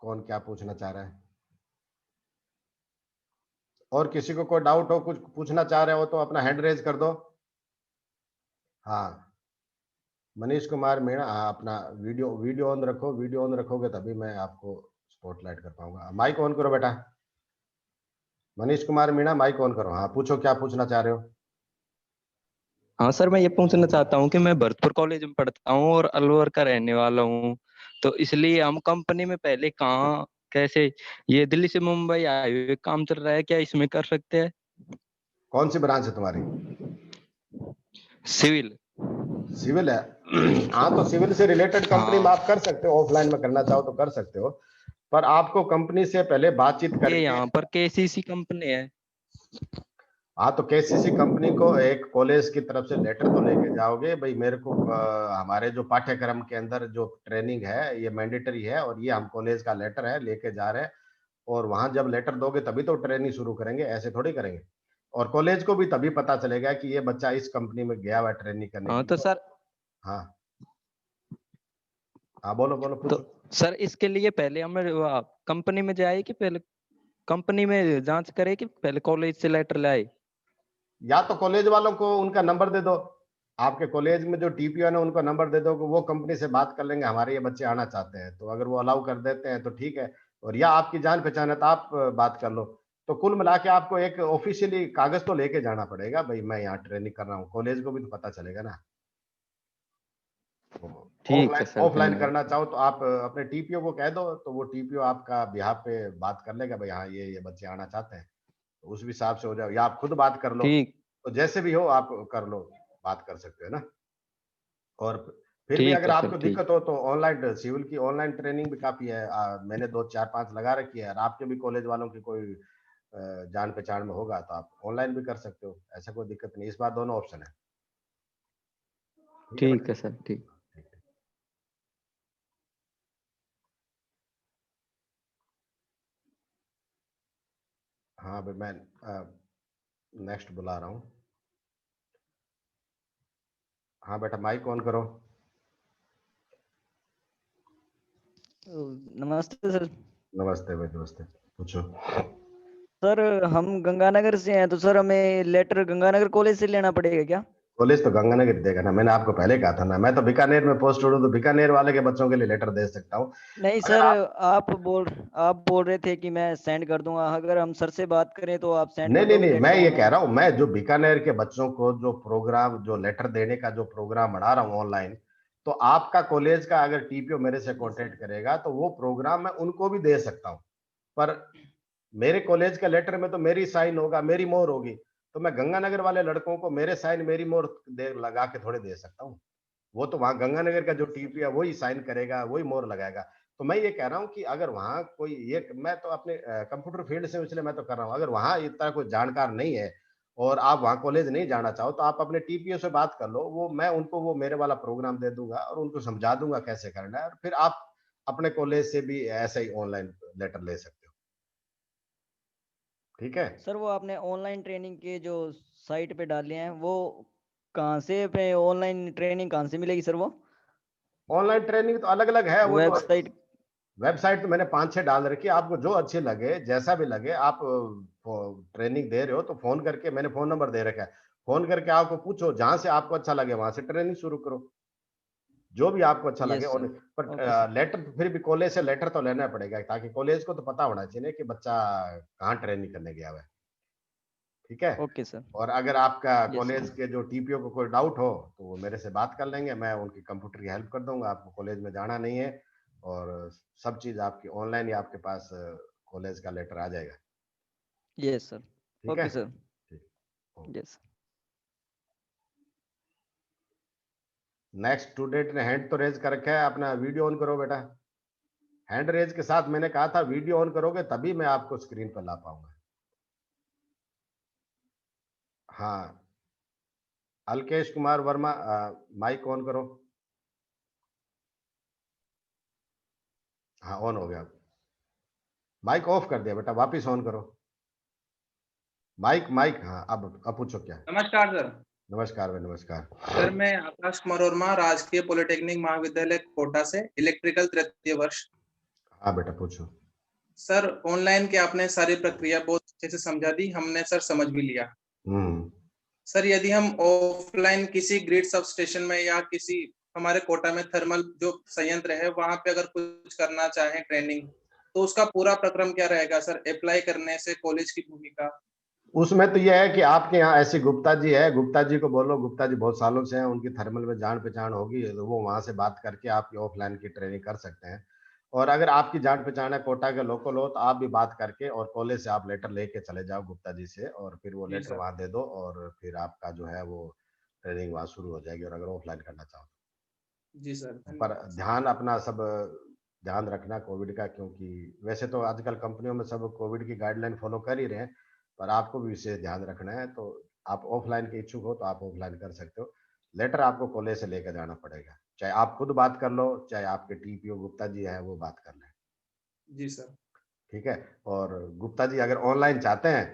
कौन क्या पूछना चाह रहा है? और किसी को कोई डाउट हो, कुछ पूछना चाह रहे हो तो अपना हैंड रेज कर दो। हाँ, मनीष कुमार मीणा, हाँ अपना वीडियो वीडियो ऑन रखो, वीडियो ऑन रखोगे तभी मैं आपको स्पॉटलाइट कर पाऊंगा। माइक ऑन करो बेटा। मनीष कुमार मीणा, माइक ऑन करो। हाँ पूछो क्या पूछना चाह रहे हो। हाँ सर, मैं ये पूछना चाहता हूँ कि मैं भरतपुर कॉलेज में पढ़ता हूँ और अलवर का रहने वाला हूँ। तो इसलिए हम कंपनी में पहले कहाँ कैसे, ये दिल्ली से मुंबई आए हुए काम चल रहा है, क्या इसमें कर सकते हैं? कौन सी ब्रांच है तुम्हारी? सिविल। सिविल है। हाँ तो सिविल से रिलेटेड कंपनी में हाँ, आप कर सकते हो, ऑफलाइन में करना चाहो तो कर सकते हो। पर आपको कंपनी से पहले बातचीत ये करके। यहाँ पर केसीसी कंपनी है। हाँ तो केसीसी कंपनी को एक कॉलेज की तरफ से लेटर तो लेके जाओगे भाई, मेरे को हमारे जो पाठ्यक्रम के अंदर जो ट्रेनिंग है ये मैंडेटरी है और ये हम कॉलेज का लेटर है लेके जा रहे हैं। और वहां जब लेटर दोगे तभी तो ट्रेनिंग शुरू करेंगे, ऐसे थोड़ी करेंगे। और कॉलेज को भी तभी पता चलेगा कि ये बच्चा इस कंपनी में गया हुआ है ट्रेनिंग करने के हाँ लिए तो तो। सर, हाँ हाँ, बोलो बोलो तो पूछो। सर इसके लिए पहले हमें कंपनी में जाए कि पहले कंपनी में जांच करे कि पहले कॉलेज से लेटर लाए? या तो कॉलेज वालों को उनका नंबर दे दो, आपके कॉलेज में जो टीपीओ है उनको नंबर दे दो कि वो कंपनी से बात कर लेंगे, हमारे ये बच्चे आना चाहते हैं, तो अगर वो अलाउ कर देते हैं तो ठीक है। और या आपकी जान पहचान है तो आप बात कर लो। तो कुल मिला के आपको एक ऑफिशियली कागज तो लेके जाना पड़ेगा भाई, मैं यहाँ ट्रेनिंग कर रहा हूँ, कॉलेज को भी तो पता चलेगा ना। ठीक है ऑफलाइन सर, ऑफलाइन धन्यवाद। करना चाहो तो आप अपने टीपीओ को कह दो, तो वो टीपीओ आपका बिहाफ पे बात कर लेगा भाई, हाँ ये बच्चे आना चाहते हैं, तो उस हिसाब से हो जाए, या आप खुद बात कर लो। ठीक। तो जैसे भी हो आप कर लो, बात कर सकते हो ना। और फिर भी ठीक अगर है सर, आपको ठीक। दिक्कत हो तो ऑनलाइन सिविल की ऑनलाइन ट्रेनिंग भी काफी है। मैंने 2 4 5 लगा रखी है, और आपके भी कॉलेज वालों की कोई जान पहचान में होगा तो आप ऑनलाइन भी कर सकते हो, ऐसा कोई दिक्कत नहीं, इस बार दोनों ऑप्शन है। ठीक है ठीक बेटा। है सर, ठीक। ठीक है। हाँ अभी मैं नेक्स्ट बुला रहा हूँ। हाँ बेटा माइक ऑन करो। नमस्ते सर। नमस्ते भाई, नमस्ते, पूछो। सर हम गंगानगर से हैं, तो सर हमें लेटर गंगानगर कॉलेज से लेना पड़ेगा क्या? कॉलेज तो गंगानगर देगा ना, मैंने आपको पहले कहा था ना। मैं तो बीकानेर में पोस्टेड हूँ, तो बीकानेर वाले के बच्चों के लिए लेटर दे सकता हूँ। नहीं अगर सर, आप आप बोल रहे थे कि मैं सेंड कर दूंगा। अगर हम सर से बात करें तो आप सेंड नहीं कर नहीं दोगे नहीं, मैं लेटर ये कह ऑनलाइन? रहा हूँ, मैं जो बीकानेर के बच्चों को जो प्रोग्राम, जो लेटर देने का जो प्रोग्राम बना रहा हूँ ऑनलाइन, तो आपका कॉलेज का अगर टीपीओ मेरे से जी कांटेक्ट सर। करेगा तो वो प्रोग्राम मैं उनको भी दे सकता हूँ। पर मेरे कॉलेज का लेटर में तो मेरी साइन होगा, मेरी मोहर होगी। तो मैं गंगानगर वाले लड़कों को मेरे साइन मेरी मोहर दे लगा के थोड़े दे सकता हूँ। वो तो वहां गंगानगर का जो जी सर। टीपी है वही साइन करेगा, वही मोहर लगाएगा। तो मैं ये कह रहा हूँ कि अगर वहां कोई, ये मैं तो अपने कंप्यूटर फील्ड से हूं, इसलिए मैं तो कर रहा हूँ। अगर वहां इतना कोई जानकार नहीं है और आप वहां कॉलेज नहीं जाना चाहो, तो आप अपने टीपीओ से बात कर लो। वो मैं उनको वो मेरे वाला प्रोग्राम दे दूंगा और उनको समझा दूंगा कैसे करना है, और फिर आप अपने कॉलेज से भी ऐसे ही ऑनलाइन लेटर ले सकते हो। ठीक है। सर वो आपने ऑनलाइन ट्रेनिंग के जो साइट पे डाले हैं, वो कहाँ से पे ऑनलाइन ट्रेनिंग कहाँ से मिलेगी सर? वो ऑनलाइन ट्रेनिंग तो अलग अलग है, वो तो वेबसाइट? वेबसाइट तो मैंने 5-6 डाल रखी है। आपको जो अच्छी लगे, जैसा भी लगे, आप ट्रेनिंग दे रहे हो तो फोन करके, मैंने फोन नंबर दे रखा है, फोन करके आपको पूछो, जहां से आपको अच्छा लगे वहां से ट्रेनिंग शुरू करो, जो भी आपको अच्छा लगे। यस और सर। पर ओके सर। लेटर फिर भी कॉलेज से लेटर तो लेना पड़ेगा, ताकि कॉलेज को तो पता होना चाहिए कि बच्चा कहाँ ट्रेनिंग करने गया हुआ है। ठीक है। Okay sir. और अगर आपका यस कॉलेज सर। के जो टीपीओ को कोई डाउट हो तो वो मेरे से बात कर लेंगे, मैं उनकी कंप्यूटर की हेल्प कर दूंगा। आपको कॉलेज में जाना नहीं है, और सब चीज आपकी ऑनलाइन ही आपके पास कॉलेज का लेटर आ जाएगा। Yes sir. ठीक है। Okay sir. ठीक। यस। नेक्स्ट स्टूडेंट ने हैंड तो रेज कर रखा है, अपना वीडियो ऑन करो बेटा। हैंड रेज के साथ मैंने कहा था वीडियो ऑन करोगे तभी मैं आपको स्क्रीन पर ला पाऊंगा। हाँ, अल्केश कुमार वर्मा, माइक ऑन करो। हाँ ऑन हो गया। माइक ऑफ कर दिया बेटा, वापिस ऑन करो। माइक माइक, हाँ अब पूछो क्या। नमस्कार सर। नमस्कार भाई, नमस्कार। सर मैं आकाश कुमार वर्मा, राजकीय पॉलिटेक्निक महाविद्यालय कोटा से, इलेक्ट्रिकल तृतीय वर्ष। हाँ बेटा पूछो। सर ऑनलाइन की आपने सारी प्रक्रिया बहुत अच्छे से समझा दी, हमने सर समझ भी लिया। हम्म। सर यदि हम ऑफलाइन किसी ग्रिड सब स्टेशन में या किसी हमारे कोटा में थर्मल जो संयंत्र है वहां पे अगर कुछ करना चाहे ट्रेनिंग, तो उसका पूरा प्रक्रम क्या रहेगा सर? अप्लाई करने से कॉलेज की भूमिका? उसमें तो यह है कि आपके यहाँ ऐसी गुप्ता जी है, गुप्ता जी को बोलो, गुप्ता जी बहुत सालों से हैं, उनकी थर्मल में जान पहचान होगी, तो वो वहां से बात करके आपकी ऑफलाइन की ट्रेनिंग कर सकते हैं। और अगर आपकी जान पहचान है, कोटा के लोकल हो, तो आप भी बात करके और कॉलेज से आप लेटर लेके चले जाओ गुप्ता जी से, और फिर वो जी लेटर सर। वहां दे दो, और फिर आपका जो है वो ट्रेनिंग वहां शुरू हो जाएगी, और अगर ऑफलाइन करना चाहो। जी सर, पर धन्यवाद सर। ध्यान अपना सब ध्यान रखना कोविड का, क्योंकि वैसे तो आजकल कंपनियों में सब कोविड की गाइडलाइन फॉलो कर ही रहे हैं, पर आपको भी विशेष ध्यान रखना है। तो आप ऑफलाइन के इच्छुक हो तो आप ऑफलाइन कर सकते हो। लेटर आपको कॉलेज से लेकर जाना पड़ेगा, चाहे आप खुद बात कर लो, चाहे आपके टीपीओ गुप्ता जी है वो बात कर लें। जी सर। ठीक है। और गुप्ता जी अगर ऑनलाइन चाहते हैं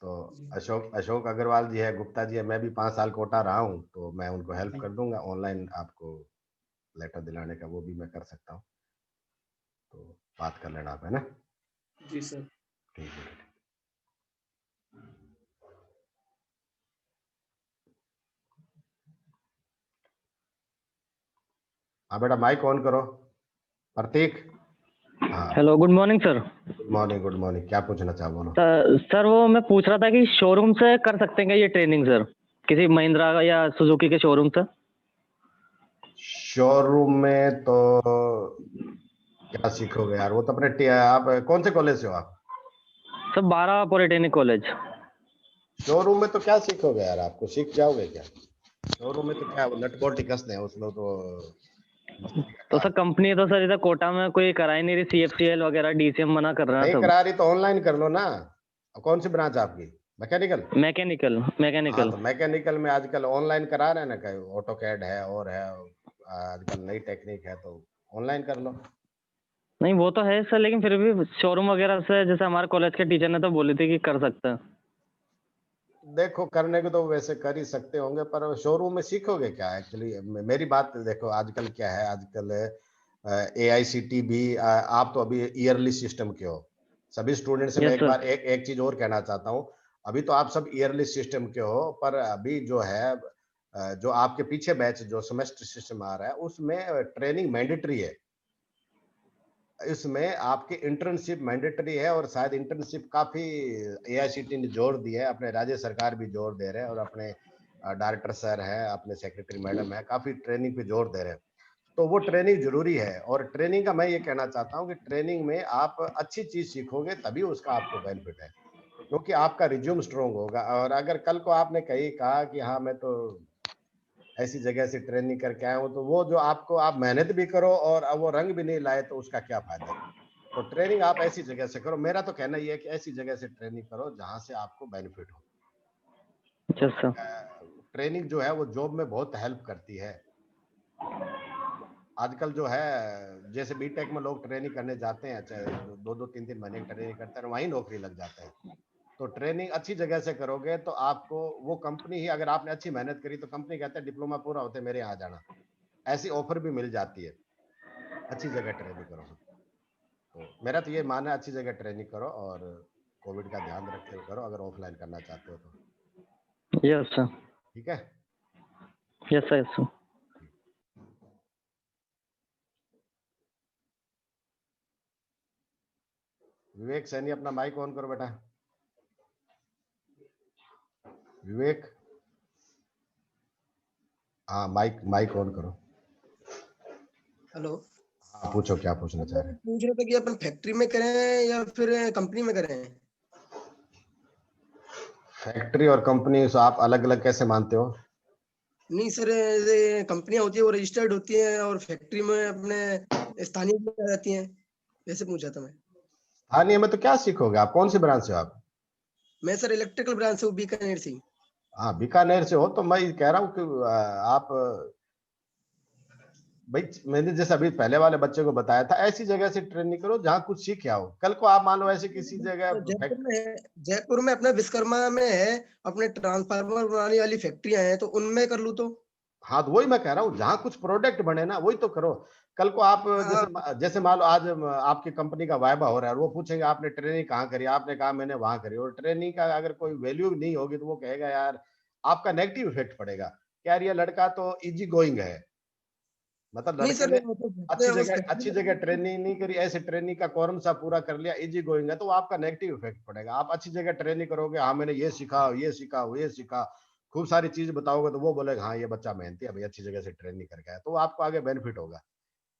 तो जी अशोक अशोक अग्रवाल जी है, गुप्ता जी है, मैं भी 5 साल कोटा रहा हूँ, तो मैं उनको हेल्प कर दूंगा ऑनलाइन आपको लेटर दिलाने का, वो भी मैं कर सकता हूँ। तो बात कर लेना आप, है ना। जी सर। ठीक है। हाँ बेटा माइक ऑन करो, प्रतीक। हाँ hello, good morning sir. Good morning, good morning, क्या पूछना चाहो बोलो। सर वो मैं पूछ रहा था कि शोरूम से कर सकते हैं क्या ये ट्रेनिंग सर, किसी महिंद्रा का या सुजुकी के शोरूम से? शोरूम में तो क्या सीखोगे यार, वो तो अपने आप कौन से कॉलेज से हो आप? Sir 12 polytechnic college. शोरूम में तो क्या सीखोगे यार, आपको सीख जाओगे क्या? शोरूम में तो क्या नट बोल्ट ही कसते हैं उसमें तो। तो सर कंपनी तो सर इधर कोटा में कोई करा ही नहीं रही, CFCL वगैरह DCM मना कर रहा है नहीं सब। करा रही तो ऑनलाइन कर लो ना। कौन सी ब्रांच आपकी? मैकेनिकल? मैकेनिकल हाँ मैकेनिकल। तो मैकेनिकल में आजकल ऑनलाइन करा रहे हैं ना, कहीं ऑटो कैड है और है, आजकल नई टेक्निक है, तो ऑनलाइन कर लो। नहीं वो तो है सर, लेकिन फिर भी शोरूम वगैरह से जैसे हमारे कॉलेज के टीचर ने तो बोले थे कि कर सकते हैं। देखो करने को तो वैसे कर ही सकते होंगे, पर शोरूम में सीखोगे क्या एक्चुअली? मेरी बात देखो, आजकल क्या है, आजकल AICT भी आप तो अभी ईयरली सिस्टम के हो सभी स्टूडेंट से। मैं यस एक सर। बार एक चीज और कहना चाहता हूँ, अभी तो आप सब ईयरली सिस्टम के हो, पर अभी जो है जो आपके पीछे बैच जो सेमेस्टर सिस्टम आ रहा है उसमें ट्रेनिंग मैंडेटरी है। इसमें आपकी इंटर्नशिप मैंडेटरी है, और शायद इंटर्नशिप काफी AICT ने जोर दिया है, अपने राज्य सरकार भी जोर दे रहे हैं, और अपने डायरेक्टर सर है, अपने सेक्रेटरी मैडम है, काफी ट्रेनिंग पे जोर दे रहे हैं। तो वो ट्रेनिंग जरूरी है, और ट्रेनिंग का मैं ये कहना चाहता हूँ कि ट्रेनिंग में आप अच्छी चीज सीखोगे तभी उसका आपको बेनिफिट है, क्योंकि आपका रिज्यूम स्ट्रोंग होगा। और अगर कल को आपने कहीं कहा कि हाँ मैं तो ऐसी जगह से ट्रेनिंग करके आया हूँ, तो वो जो आपको आप मेहनत भी करो और अब वो रंग भी नहीं लाए तो उसका क्या फायदा? तो ट्रेनिंग आप ऐसी जगह से करो। मेरा तो कहना ये है कि ऐसी जगह से ट्रेनिंग करो जहां से आपको बेनिफिट हो। Yes sir. ट्रेनिंग जो है वो जॉब में बहुत हेल्प करती है। आजकल जो है जैसे बीटेक में लोग ट्रेनिंग करने जाते हैं, 2-2 3-3 महीने की ट्रेनिंग करते हैं, वहीं नौकरी लग जाते हैं। तो ट्रेनिंग अच्छी जगह से करोगे तो आपको वो कंपनी ही, अगर आपने अच्छी मेहनत करी तो कंपनी कहते हैं डिप्लोमा पूरा होते मेरे यहाँ जाना, ऐसी ऑफर भी मिल जाती है। अच्छी जगह ट्रेनिंग करो। तो मेरा तो ये मानना है, अच्छी जगह ट्रेनिंग करो और कोविड का ध्यान रखते हुए करो, अगर ऑफलाइन करना चाहते हो तो। Yes sir. ठीक है। Yes sir. Yes sir. Vivek Saini अपना माइक ऑन करो बेटा। विवेक, हाँ माइक माइक ऑन करो। हेलो। हाँ पूछो, क्या पूछना चाह रहे हैं? पूछ रहे थे कि अपन फैक्ट्री में करें या फिर कंपनी में करें? फैक्ट्री और कंपनी से आप अलग अलग कैसे मानते हो? नहीं सर, ये कंपनियां होती है वो रजिस्टर्ड होती हैं, और फैक्ट्री में अपने स्थानीय में रहती हैं, वैसे पूछा था मैं। स्थानीय में तो क्या सीखोगे आप? कौन सी ब्रांच से हो आप? मैं सर इलेक्ट्रिकल ब्रांच से हूँ, बीकानेर से। हाँ बीकानेर से हो, तो मैं कह रहा हूँ कि आप भाई, मैंने जैसे अभी पहले वाले बच्चे को बताया था, ऐसी जगह से ट्रेनिंग करो जहाँ कुछ सीख आओ। कल को आप मान लो ऐसे किसी जगह जयपुर में है, जयपुर में अपना विश्वकर्मा में है, अपने ट्रांसफार्मर बनाने वाली फैक्ट्रियां हैं, तो उनमें कर लूँ तो? हाँ तो वही मैं कह रहा हूँ, जहाँ कुछ प्रोडक्ट बने ना वही तो करो। कल को आप हाँ। जैसे मान लो आज आपकी कंपनी का वायबा हो रहा है, और वो पूछेंगे आपने ट्रेनिंग कहाँ करी, आपने कहा मैंने वहां करी, और ट्रेनिंग का अगर कोई वैल्यू नहीं होगी तो वो कहेगा यार, आपका नेगेटिव इफेक्ट पड़ेगा कि यार ये लड़का तो इजी गोइंग है, मतलब नहीं लड़के सर, ने वो तो उस फैक्ट्री अच्छी में जगह ट्रेनिंग नहीं करी, ऐसे ट्रेनिंग का कोरम सा पूरा कर लिया, इजी गोइंग है, तो आपका नेगेटिव इफेक्ट पड़ेगा। आप अच्छी जगह ट्रेनिंग करोगे, हाँ मैंने ये सीखा ये सीखा ये सीखा, खूब सारी चीज बताओगे, तो वो बोलेगा हाँ ये बच्चा मेहनती है, भाई अच्छी जगह से ट्रेनिंग करके आया, तो आपको आगे बेनिफिट होगा।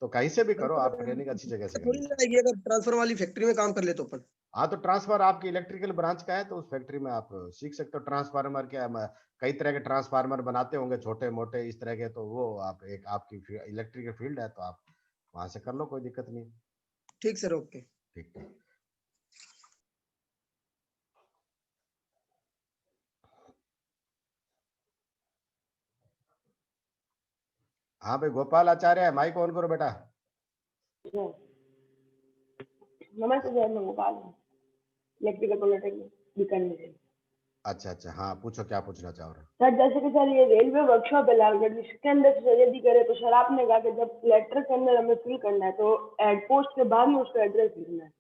तो कहीं से भी करो आप, ट्रेनिंग अच्छी जगह से थोड़ी करनी चाहिए। रहेगी अगर ट्रांसफर वाली फैक्ट्री में काम कर ले तो अपन। हाँ तो ट्रांसफर आपकी इलेक्ट्रिकल ब्रांच का है, तो उस फैक्ट्री में आप सीख सकते हो। ट्रांसफार्मर क्या कई तरह के ट्रांसफार्मर बनाते होंगे, छोटे मोटे इस तरह के, तो वो आप एक आपकी इलेक्ट्रिकल फील्ड है, तो आप वहां से कर लो, कोई दिक्कत नहीं। ठीक सर, ओके। ठीक ठीक। हाँ भाई गोपाल आचार्य है, माइक ऑन करो बेटा। नमस्ते सर, मैं गोपाल हूँ, इलेक्ट्रिकल पॉलिटेक्निक बीकानेर से। अच्छा अच्छा, हाँ पूछो, क्या पूछना चाह रहे हो? सर जैसे कि सर ये रेलवे वर्कशॉप है लालगढ़, इसके अंदर सर यदि करे तो सर आपने कहा कि जब लेटर के अंदर हमें फिल करना है तो एड पोस्ट के बाद में उसका एड्रेस लिखना है,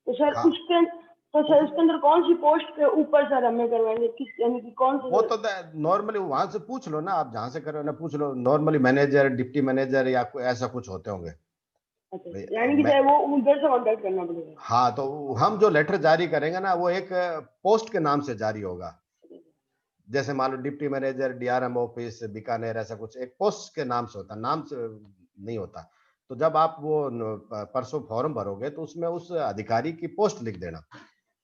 तो सर हाँ उसके अंदर कौन सी पोस्ट के ऊपर सर हमें करवाएंगे, किस यानी कि कौन वो सा? तो नॉर्मली वहां से पूछ लो ना, आप जहाँ से करो ना पूछ लो, नॉर्मली मैनेजर डिप्टी मैनेजर या ऐसा कुछ होते होंगे। अच्छा, भाई, यानी कि सर वो उधर से कॉन्टेक्ट करना पड़ेगा? हाँ तो हम जो लेटर जारी करेंगे ना वो एक पोस्ट के नाम से जारी होगा। जैसे मान लो deputy manager DRM office Bikaner, ऐसा कुछ एक पोस्ट के नाम से होता, नाम से नहीं होता। तो जब आप वो परसों फॉर्म भरोगे तो उसमें उस अधिकारी की पोस्ट लिख देना,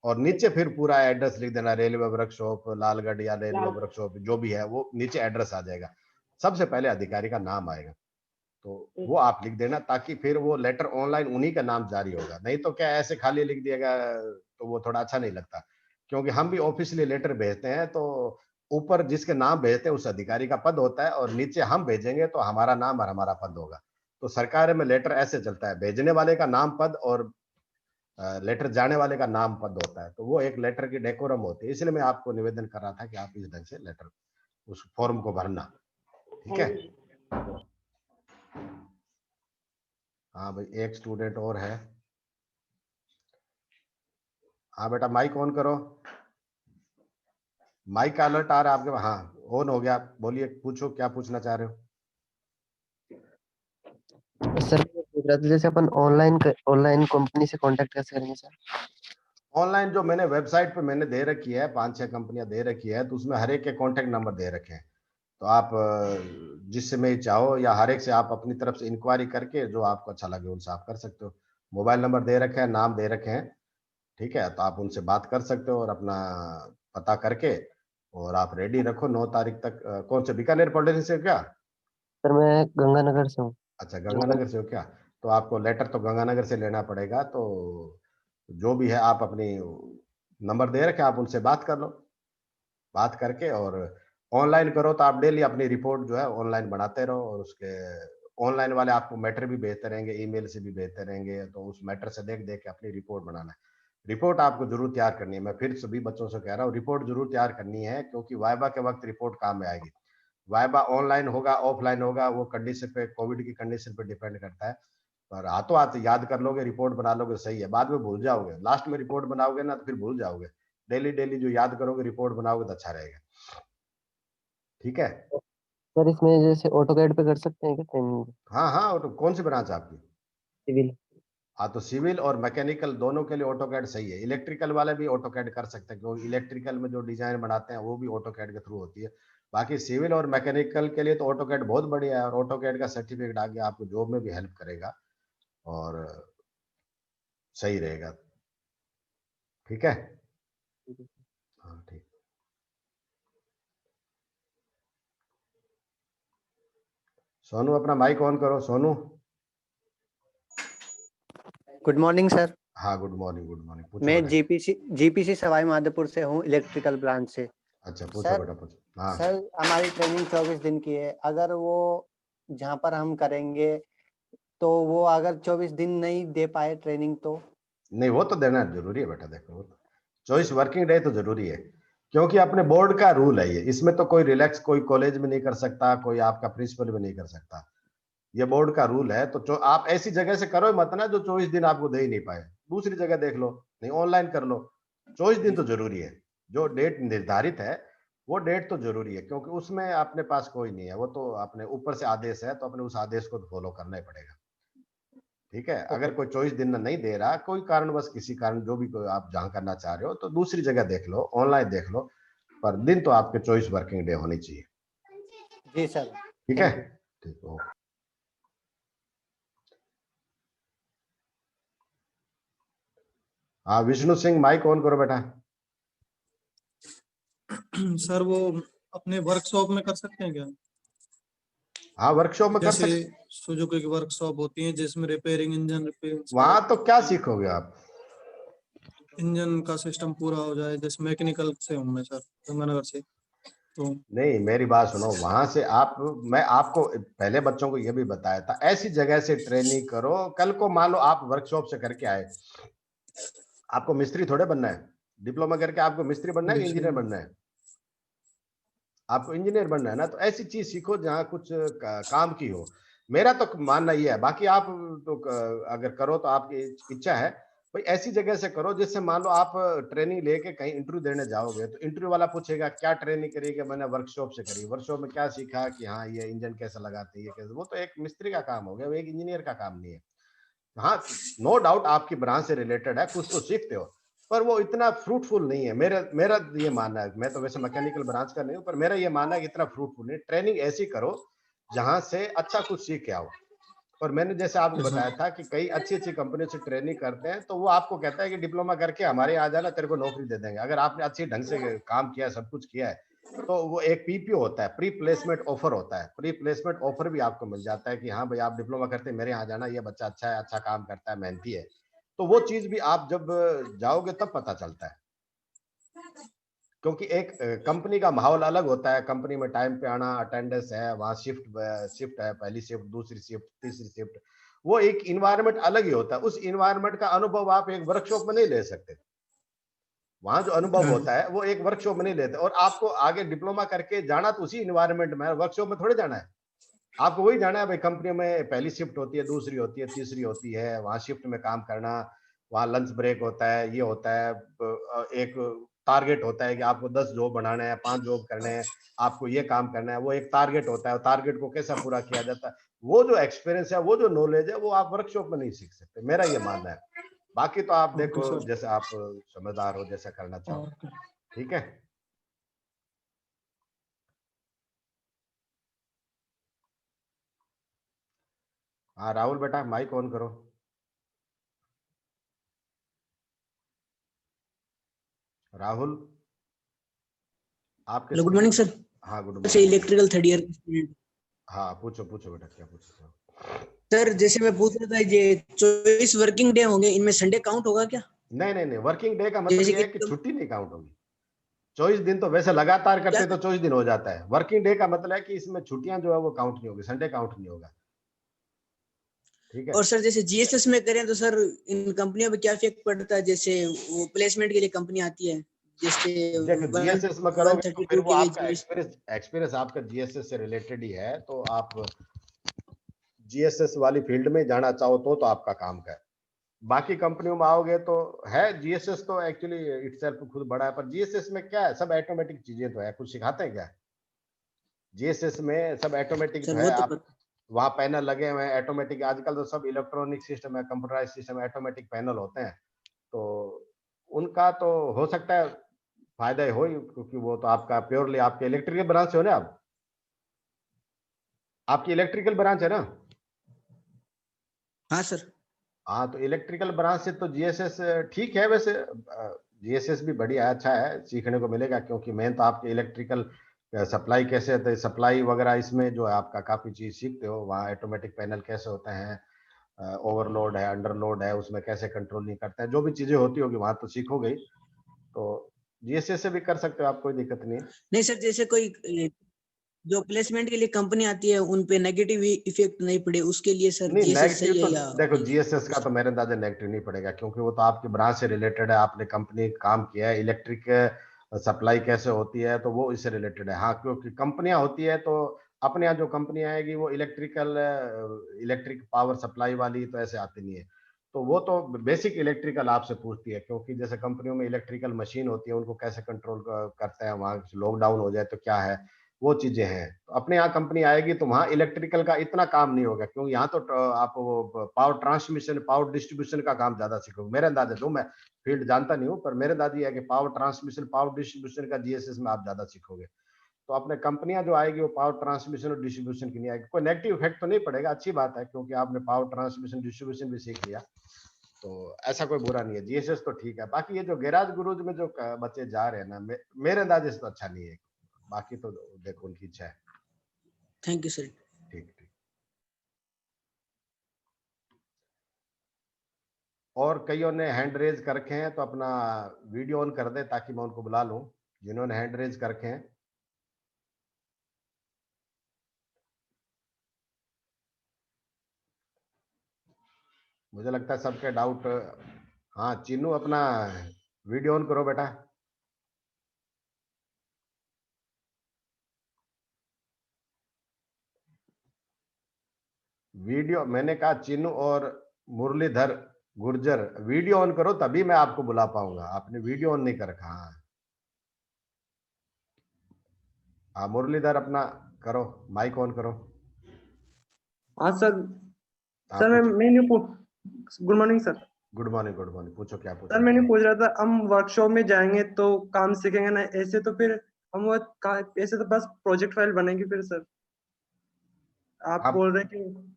और नीचे फिर पूरा एड्रेस लिख देना, रेलवे वर्कशॉप लालगढ़ या रेलवे वर्कशॉप जो भी है, वो नीचे एड्रेस आ जाएगा, सबसे पहले अधिकारी का नाम आएगा, तो वो आप लिख देना, ताकि फिर वो लेटर ऑनलाइन उन्हीं का नाम जारी होगा। नहीं तो क्या ऐसे खाली लिख दिएगा तो वो थोड़ा अच्छा नहीं लगता, क्योंकि हम भी ऑफिशियली लेटर भेजते हैं, तो ऊपर जिसके नाम भेजते हैं उस अधिकारी का पद होता है, और नीचे हम भेजेंगे तो हमारा नाम और हमारा पद होगा। तो सरकार में लेटर ऐसे चलता है, भेजने वाले का नाम पद और लेटर जाने वाले का नाम पद होता है, तो वो एक लेटर की डेकोरम होती है। इसलिए मैं आपको निवेदन कर रहा था कि आप इस ढंग से लेटर उस फॉर्म को भरना, ठीक है। हाँ भाई, एक स्टूडेंट और है। हाँ बेटा, माइक ऑन करो। माइक का अलर्ट आ रहा है आपके? हाँ, ऑन हो गया। बोलिए, पूछो, क्या पूछना चाह रहे हो? सर मैं पूछ रहा था, जैसे अपन ऑनलाइन कंपनी से कांटेक्ट कैसे करेंगे सर? ऑनलाइन जो मैंने वेबसाइट पे मैंने दे रखी है, 5-6 कंपनियां दे रखी है, तो उसमें हर एक के कॉन्टेक्ट नंबर दे रखे हैं। तो आप जिससे में चाहो या हर एक से आप अपनी तरफ से इंक्वायरी करके जो आपको अच्छा लगे उनसे आप कर सकते हो। मोबाइल नंबर दे रखे हैं, नाम दे रखे हैं, ठीक है। तो आप उनसे बात कर सकते हो और अपना पता करके और आप रेडी रखो 9 तारीख तक। कौन से, बीकानेर पॉलिटेक्निक से हो क्या? सर मैं गंगानगर से हूँ। अच्छा, गंगानगर से हो क्या? तो आपको लेटर तो गंगानगर से लेना पड़ेगा। तो जो भी है आप अपनी नंबर दे रखे, आप उनसे बात कर लो। बात करके और ऑनलाइन करो तो आप डेली अपनी रिपोर्ट जो है ऑनलाइन बनाते रहो, और उसके ऑनलाइन वाले आपको मैटर भी भेजते रहेंगे, ईमेल से भी भेजते रहेंगे। तो उस मैटर से देख देख के अपनी रिपोर्ट बनाना है। रिपोर्ट आपको जरूर तैयार करनी है। मैं फिर सभी बच्चों से कह रहा हूँ, रिपोर्ट जरूर तैयार करनी है, क्योंकि वाइवा के वक्त रिपोर्ट काम में आएगी। वाइवा ऑनलाइन होगा ऑफलाइन होगा, वो कंडीशन पे, कोविड की कंडीशन पे डिपेंड करता है। पर हाथों हाथ याद कर लोगे, रिपोर्ट बना लोगे, सही है। बाद में भूल जाओगे, लास्ट में रिपोर्ट बनाओगे ना तो फिर भूल जाओगे। डेली डेली जो याद करोगे, रिपोर्ट बनाओगे तो अच्छा रहेगा, ठीक है। सर इसमें जैसे ऑटोकैड पे कर सकते हैं क्या ट्रेनिंग? हाँ हाँ, तो कौन सी ब्रांच है आपकी? सिविल। हाँ, तो सिविल और मैकेनिकल दोनों के लिए ऑटोकैड सही है। इलेक्ट्रिकल वाले भी ऑटोकैड कर सकते हैं, क्योंकि इलेक्ट्रिकल में जो डिजाइन बनाते हैं वो भी ऑटोकैड के थ्रू होती है। बाकी सिविल और मैकेनिकल के लिए तो ऑटोकैड बहुत बढ़िया है, और ऑटोकैड का सर्टिफिकेट आगे आपको जॉब में भी हेल्प करेगा और सही रहेगा, ठीक है। हाँ ठीक। सोनू, अपना माइक ऑन करो, सोनू। Good morning sir. हाँ, गुड मॉर्निंग, गुड मॉर्निंग। पूछो मैं बेटा। जीपीसी सवाई माधोपुर से हूँ, इलेक्ट्रिकल ब्रांच से। अच्छा, पूछो सर बेटा, पूछो। हाँ सर हमारी ट्रेनिंग 24 दिन की है। अगर वो जहाँ पर हम करेंगे तो वो अगर 24 दिन नहीं दे पाए ट्रेनिंग तो? नहीं, वो तो देना जरूरी है बेटा। देखो, 24 वर्किंग डे तो जरूरी है, क्योंकि अपने बोर्ड का रूल है ये। इसमें तो कोई रिलैक्स कोई कॉलेज में नहीं कर सकता, कोई आपका प्रिंसिपल भी नहीं कर सकता। ये बोर्ड का रूल है। तो जो आप ऐसी जगह से करो मत ना जो 24 दिन आपको दे ही नहीं पाए, दूसरी जगह देख लो, नहीं ऑनलाइन कर लो। 24 दिन तो जरूरी है। जो डेट निर्धारित है वो डेट तो जरूरी है, क्योंकि उसमें अपने पास कोई नहीं है, वो तो अपने ऊपर से आदेश है, तो अपने उस आदेश को फॉलो करना ही पड़ेगा, ठीक है। अगर कोई 24 दिन नहीं दे रहा, कोई कारणवश, किसी कारण जो भी कोई आप जहां करना चाह रहे हो, तो दूसरी जगह देख लो, ऑनलाइन देख लो। पर दिन तो आपके 24 वर्किंग डे होनी चाहिए, जी सर। ठीक है। Thank you. ठीक हो। हाँ, विष्णु सिंह, माइक ऑन करो बेटा। सर वो अपने वर्कशॉप में कर सकते हैं क्या? हाँ, वर्कशॉप में कर जैसे सकते। सुजुकी की वर्कशॉप होती है जिसमें रिपेयरिंग, इंजन रिपेयरिंग, वहां तो क्या सीखोगे आप? इंजन का सिस्टम पूरा हो जाए। जैसे मैकेनिकल से हूँ मैं सर, गंगानगर से। तो नहीं, मेरी बात सुनो, वहां से आप, मैं आपको पहले बच्चों को यह भी बताया था, ऐसी जगह से ट्रेनिंग करो। कल को मान लो आप वर्कशॉप से करके आए, आपको मिस्त्री थोड़े बनना है। डिप्लोमा करके आपको मिस्त्री बनना है कि जी इंजीनियर सर। बनना है? आपको इंजीनियर बनना है ना, तो ऐसी चीज सीखो जहाँ कुछ काम की हो। मेरा तो मानना ये है, बाकी आप तो अगर करो तो आपकी इच्छा है। भाई ऐसी जगह से करो जिससे मान लो आप ट्रेनिंग लेके कहीं इंटरव्यू देने जाओगे, तो इंटरव्यू वाला पूछेगा क्या ट्रेनिंग करी कि मैंने वर्कशॉप से करी, वर्कशॉप में क्या सीखा, कि हाँ ये इंजन कैसे लगाते हैं, कैसे। वो तो एक मिस्त्री का काम हो गया, वो एक इंजीनियर का काम नहीं है। हाँ, नो डाउट आपकी ब्रांच से रिलेटेड है, कुछ तो सीखते हो, पर वो इतना फ्रूटफुल नहीं है। मेरा मेरा ये मानना है, मैं तो वैसे मैकेनिकल ब्रांच का नहीं हूँ, पर मेरा ये मानना है कि इतना फ्रूटफुल नहीं। ट्रेनिंग ऐसी करो जहां से अच्छा कुछ सीख के आओ। और मैंने जैसे आपको बताया था कि कई अच्छी अच्छी कंपनियों से ट्रेनिंग करते हैं, तो वो आपको कहता है कि डिप्लोमा करके हमारे यहाँ आ जाना, तेरे को नौकरी दे देंगे। अगर आपने अच्छे ढंग से काम किया, सब कुछ किया है, तो वो एक पीपीओ होता है, प्री प्लेसमेंट ऑफर होता है। प्री प्लेसमेंट ऑफर भी आपको मिल जाता है कि हाँ भाई, आप डिप्लोमा करते हैं, मेरे यहाँ जाना, ये बच्चा अच्छा है, अच्छा काम करता है, मेहनती है। तो वो चीज भी आप जब जाओगे तब पता चलता है, क्योंकि एक कंपनी का माहौल अलग होता है, कंपनी में टाइम पे आना, अटेंडेंस है, वहाँ शिफ्ट है, पहली शिफ्ट, दूसरी शिफ्ट, तीसरी शिफ्ट, वो एक इन्वायरमेंट अलग ही होता है। उस इन्वायरमेंट का अनुभव आप एक वर्कशॉप में नहीं ले सकते। वहां जो अनुभव होता है वो एक वर्कशॉप में नहीं लेते। और आपको आगे डिप्लोमा करके जाना तो उसी इन्वायरमेंट में, वर्कशॉप में थोड़ी जाना है। आपको वही जाना है भाई, कंपनी में पहली शिफ्ट होती है, दूसरी होती है, तीसरी होती है, वहां शिफ्ट में काम करना, वहां लंच ब्रेक होता है, ये होता है, एक टारगेट होता है कि आपको 10 जॉब बनाने हैं, 5 जॉब करने हैं, आपको ये काम करना है, वो एक टारगेट होता है, टारगेट को कैसा पूरा किया जाता है। वो जो एक्सपीरियंस है, वो जो नॉलेज है, वो आप वर्कशॉप में नहीं सीख सकते, मेरा ये मानना है। बाकी तो आप देखो जैसे आप समझदार हो, जैसा करना चाहो, ठीक है। हाँ राहुल बेटा, माइक ऑन करो। राहुल आपके हेलो, गुड मॉर्निंग सर। हाँ गुड अच्छा, morning. Electrical third year student. हाँ पूछो पूछो बेटा, क्या पूछो सर जैसे मैं पूछ रहा था, ये 24 वर्किंग डे होंगे, इनमें संडे काउंट होगा क्या? नहीं नहीं नहीं, वर्किंग डे का मतलब जैसे ये है कि छुट्टी नहीं काउंट होगी। 24 दिन तो वैसे लगातार करते तो 24 दिन हो जाता है। वर्किंग डे का मतलब है कि इसमें छुट्टियां जो है वो काउंट नहीं होगी, संडे काउंट नहीं होगा, ठीक है। और सर जैसे जीएसएस में करें तो सर इन कंपनियों पे क्या इफेक्ट पड़ता है? जैसे वो प्लेसमेंट के लिए कंपनी आती है, जैसे देखो जीएसएस में करोगे तो फिर 132 वो के आपका एक्सपीरियंस आपका जीएसएस से रिलेटेड ही है, तो आप जीएसएस वाली फील्ड में जाना चाहो तो आपका काम का है। बाकी कंपनियों में आओगे तो है, जीएसएस तो एक्चुअली इटसेल्फ खुद बड़ा है, पर जीएसएस में क्या है, सब ऑटोमेटिक चीजें तो है, कुछ सिखाते हैं क्या? जीएसएस में सब ऑटोमेटिक तो सर, है। वो तो आप वहाँ पैनल लगे हुए हैं ऑटोमेटिक, आजकल तो सब इलेक्ट्रॉनिक सिस्टम है, कंप्यूटराइज सिस्टम, ऑटोमेटिक पैनल होते हैं, तो उनका तो हो सकता है फायदा हो ही, क्योंकि वो तो आपका प्योरली आपके इलेक्ट्रिकल ब्रांच हो ना, आप आपकी इलेक्ट्रिकल ब्रांच है ना? हाँ सर। हाँ तो इलेक्ट्रिकल ब्रांच से तो जीएसएस ठीक है, वैसे जीएसएस भी बढ़िया है, अच्छा है, सीखने को मिलेगा, क्योंकि मेन तो आपके इलेक्ट्रिकल सप्लाई कैसे होता है, सप्लाई वगैरह, इसमें जो है आपका काफी चीज सीखते हो। वहाँ ऑटोमेटिक पैनल कैसे होते हैं, ओवरलोड है, अंडरलोड है, उसमें कैसे कंट्रोलिंग करते हैं, जो भी चीजें होती होगी वहां तो सीखोगे ही। तो जीएसएस से भी कर सकते हो आप, कोई दिक्कत नहीं है। नहीं सर, जैसे कोई जो प्लेसमेंट के लिए कंपनी आती है उन पे नेगेटिव इफेक्ट नहीं पड़े, उसके लिए सर नहीं जीएसएस नेगेटिव सही तो है या? देखो जीएसएस का तो मेरे अंदाजे नेगेटिव नहीं पड़ेगा, क्योंकि वो तो आपकी ब्रांच से रिलेटेड है, आपने कंपनी काम किया है, इलेक्ट्रिक सप्लाई कैसे होती है तो वो इससे रिलेटेड है। हाँ क्योंकि कंपनियां होती है तो अपने यहाँ जो कंपनी आएगी वो इलेक्ट्रिक पावर सप्लाई वाली तो ऐसे आती नहीं है, तो वो तो बेसिक इलेक्ट्रिकल आपसे पूछती है, क्योंकि जैसे कंपनियों में इलेक्ट्रिकल मशीन होती है, उनको कैसे कंट्रोल करते हैं, वहाँ लॉकडाउन हो जाए तो क्या है, वो चीजें हैं। तो अपने यहाँ कंपनी आएगी तो वहाँ इलेक्ट्रिकल का इतना काम नहीं होगा, क्योंकि यहाँ तो आप वो पावर ट्रांसमिशन, पावर डिस्ट्रीब्यूशन का काम ज्यादा सीखोगे, मेरे अंदाजे जो मैं फील्ड जानता नहीं हूँ, पर मेरे अंदाजा है कि पावर ट्रांसमिशन, पावर डिस्ट्रीब्यूशन का जीएसएस में आप ज्यादा सीखोगे। तो अपने कंपनियां जो आएगी वो पावर ट्रांसमिशन और डिस्ट्रीब्यूशन की नहीं आएगी। कोई नेगेटिव इफेक्ट तो नहीं पड़ेगा, अच्छी बात है, क्योंकि आपने पावर ट्रांसमिशन डिस्ट्रीब्यूशन भी सीख लिया, तो ऐसा कोई बुरा नहीं है। जीएसएस तो ठीक है। बाकी ये जो गैराज गुरूज में जो बच्चे जा रहे हैं ना, मेरे अंदाजे से तो अच्छा नहीं है, बाकी तो देखो उनकी इच्छा है। Thank you sir. ठीक ठीक। और कईयों ने हैंड रेज कर रखे हैं, तो अपना वीडियो ऑन कर दे ताकि मैं उनको बुला लूं, जिन्होंने हैंड रेज कर रखे हैं। मुझे लगता है सबके डाउट। हाँ चिन्नू, अपना वीडियो ऑन करो बेटा। वीडियो मैंने कहा चिन्नू और मुरलीधर गुर्जर, वीडियो ऑन करो तभी मैं आपको बुला पाऊंगा, आपने वीडियो ऑन नहीं कर रखा। हाँ मुरलीधर अपना करो, माइक ऑन करो। हाँ सर। सर मैंने good morning sir. Good morning, good morning, पूछो क्या पूछो। सर मैंने पूछ रहा था, हम वर्कशॉप में जाएंगे तो काम सीखेंगे ना, ऐसे तो फिर हम वो ऐसे तो बस प्रोजेक्ट फाइल बनेगी फिर सर, आप बोल रहे कि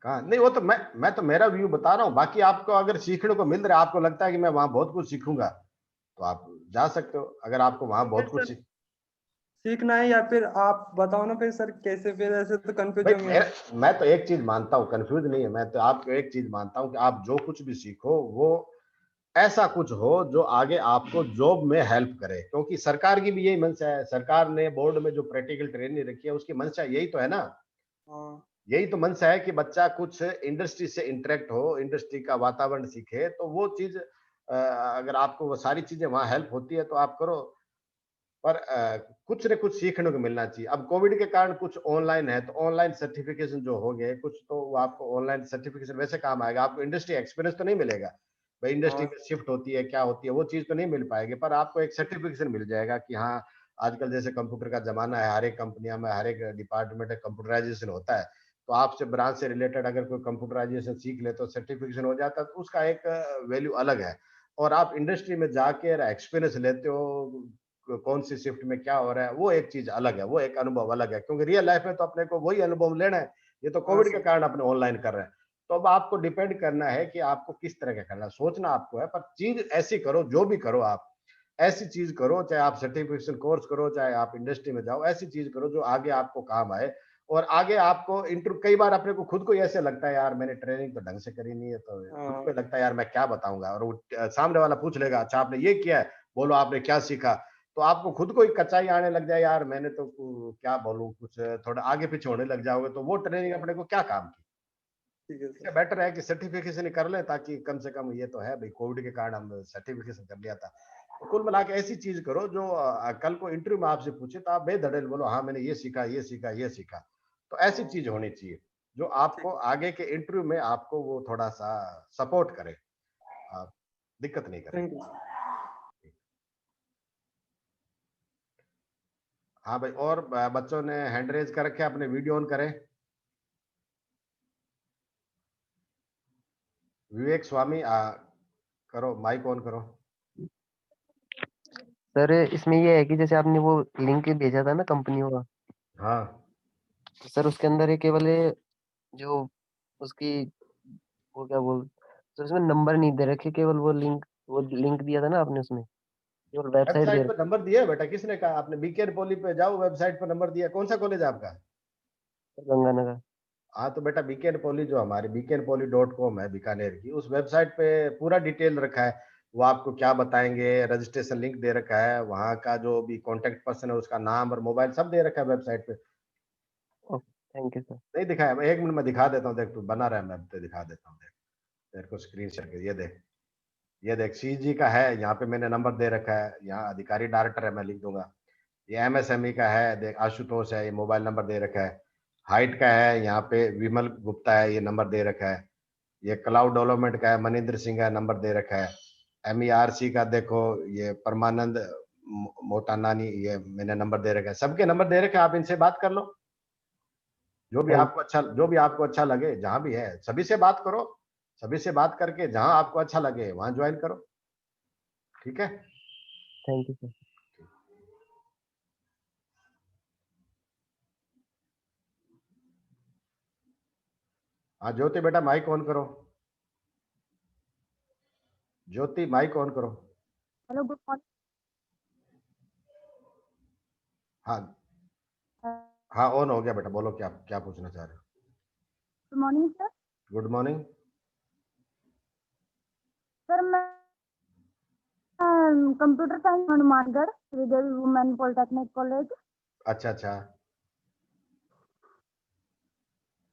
कहा नहीं, वो तो मैं तो मेरा व्यू बता रहा हूँ, बाकी आपको अगर सीखने को मिल रहा है, आपको लगता है कि मैं वहां बहुत कुछ सीखूंगा तो आप जा सकते हो, अगर आपको वहां बहुत कुछ सीखना है, या फिर आप बताओ ना फिर सर कैसे, फिर ऐसे तो कंफ्यूज होंगे। मैं तो एक चीज मानता हूँ, कंफ्यूज नहीं है, मैं तो आपको एक चीज मानता हूँ कि आप जो कुछ भी सीखो वो ऐसा कुछ हो जो आगे आपको जॉब में हेल्प करे, क्योंकि सरकार की भी यही मंशा है। सरकार ने बोर्ड में जो प्रैक्टिकल ट्रेनिंग रखी है उसकी मंशा यही तो है ना, यही तो मंशा है कि बच्चा कुछ इंडस्ट्री से इंटरेक्ट हो, इंडस्ट्री का वातावरण सीखे। तो वो चीज अगर आपको वो सारी चीजें वहां हेल्प होती है तो आप करो, पर कुछ न कुछ सीखने को मिलना चाहिए। अब कोविड के कारण कुछ ऑनलाइन है, तो ऑनलाइन सर्टिफिकेशन जो हो गए कुछ, तो वो आपको ऑनलाइन सर्टिफिकेशन वैसे काम आएगा, आपको इंडस्ट्री एक्सपीरियंस तो नहीं मिलेगा भाई, इंडस्ट्री में शिफ्ट होती है क्या होती है वो चीज तो नहीं मिल पाएगी, पर आपको एक सर्टिफिकेशन मिल जाएगा कि हाँ आजकल जैसे कंप्यूटर का जमाना है, हर एक कंपनियों में हर एक डिपार्टमेंट में कंप्यूटराइजेशन होता है। तो आपसे ब्रांच से रिलेटेड अगर कोई कंप्यूटराइजेशन सीख ले तो सर्टिफिकेशन हो जाता है, तो उसका एक वैल्यू अलग है। और आप इंडस्ट्री में जाके एक्सपीरियंस लेते हो कौन सी शिफ्ट में क्या हो रहा है, वो एक चीज अलग है, वो एक अनुभव अलग है, क्योंकि रियल लाइफ में तो अपने को वही अनुभव लेना है। ये तो कोविड के कारण अपने ऑनलाइन कर रहे हैं। तो अब आपको डिपेंड करना है कि आपको किस तरह का करना है, सोचना आपको है, पर चीज ऐसी करो, जो भी करो आप ऐसी चीज करो, चाहे आप सर्टिफिकेशन कोर्स करो, चाहे आप इंडस्ट्री में जाओ, ऐसी चीज करो जो आगे आपको काम आए। और आगे आपको इंटरव्यू, कई बार अपने को खुद को ऐसे लगता है यार मैंने ट्रेनिंग तो ढंग से करी नहीं है, तो खुद को लगता है यार मैं क्या बताऊंगा, और वो सामने वाला पूछ लेगा अच्छा आपने ये किया है, बोलो आपने क्या सीखा। तो आपको खुद को ही कच्चाई आने लग जाए, यार मैंने तो क्या बोलूं, कुछ थोड़ा आगे पीछे होने लग जाओगे, तो वो ट्रेनिंग अपने को क्या काम की। इससे बेटर है कि सर्टिफिकेशन ही कर ले, ताकि कम से कम, ये तो है भाई कोविड के कारण हम सर्टिफिकेशन कर लिया था। तो कुल मिला के ऐसी चीज करो जो कल को इंटरव्यू में आपसे पूछे तो आप बेधड़ेल बोलो हाँ मैंने ये सीखा ये सीखा ये सीखा। तो ऐसी चीज होनी चाहिए जो आपको आगे के इंटरव्यू में आपको वो थोड़ा सा सपोर्ट करे, आप दिक्कत नहीं करे। हाँ भाई, और बच्चों ने हैंड रेज कर रखे, अपने वीडियो ऑन करें। विवेक स्वामी करो, माइक ऑन करो। सर इसमें ये है कि जैसे आपने वो लिंक भेजा था ना कंपनियों का, हाँ तो सर उसके अंदर ये केवल ये जो उसकी वो क्या बोल, तो उसमें नंबर नहीं दे रखे, केवल वो लिंक दिया था ना आपने, उसमें केवल वेबसाइट दे वेबसाइट रखी पे नंबर दिया है बेटा, किसने कहा? आपने बीकेन पॉली पे जाओ, वेबसाइट पे नंबर दिया। कौन सा कॉलेज है आपका? है गंगानगर। हाँ तो बेटा बीकेन पॉली जो हमारी beaconpoly.com है बीकानेर की, उस वेबसाइट पे पूरा डिटेल रखा है। वो आपको क्या बताएंगे, रजिस्ट्रेशन लिंक दे रखा है, वहाँ का जो भी कांटेक्ट पर्सन है उसका नाम और मोबाइल सब दे रखा है वेबसाइट पे। Thank you sir. नहीं दिखाया? मैं 1 मिनट में दिखा देता हूँ, देख तू बना रहा है, मैं तो दिखा देता हूँ, देख तेरे को स्क्रीन शेयर कर, ये देख सीजी का है, यहाँ पे मैंने नंबर दे रखा है, यहाँ अधिकारी डायरेक्टर है, मैं लिख दूंगा। ये एमएसएमई का है, देख आशुतोष है, ये मोबाइल नंबर दे रखा है। हाइट का है, यहाँ पे विमल गुप्ता है, ये नंबर दे रखा है। ये क्लाउड डेवलपमेंट का है, मनिंदर सिंह है, नंबर दे रखा है। एमईआरसी का देखो, ये परमानंद मोटानानी, ये मैंने नंबर दे रखा है। सबके नंबर दे रखे, आप इनसे बात कर लो, जो भी आपको अच्छा लगे, जहां भी है सभी से बात करो, सभी से बात करके जहां आपको अच्छा लगे वहां ज्वाइन करो, ठीक है? Thank you sir. हाँ ज्योति बेटा माइक ऑन करो, ज्योति माइक ऑन करो। Hello good morning. हाँ हाँ ऑन हो गया बेटा, बोलो क्या क्या पूछना चाह रहे हो? Good morning sir. Good morning. Sir मैं computer science Hanumangarh Sridevi women polytechnic college. अच्छा अच्छा।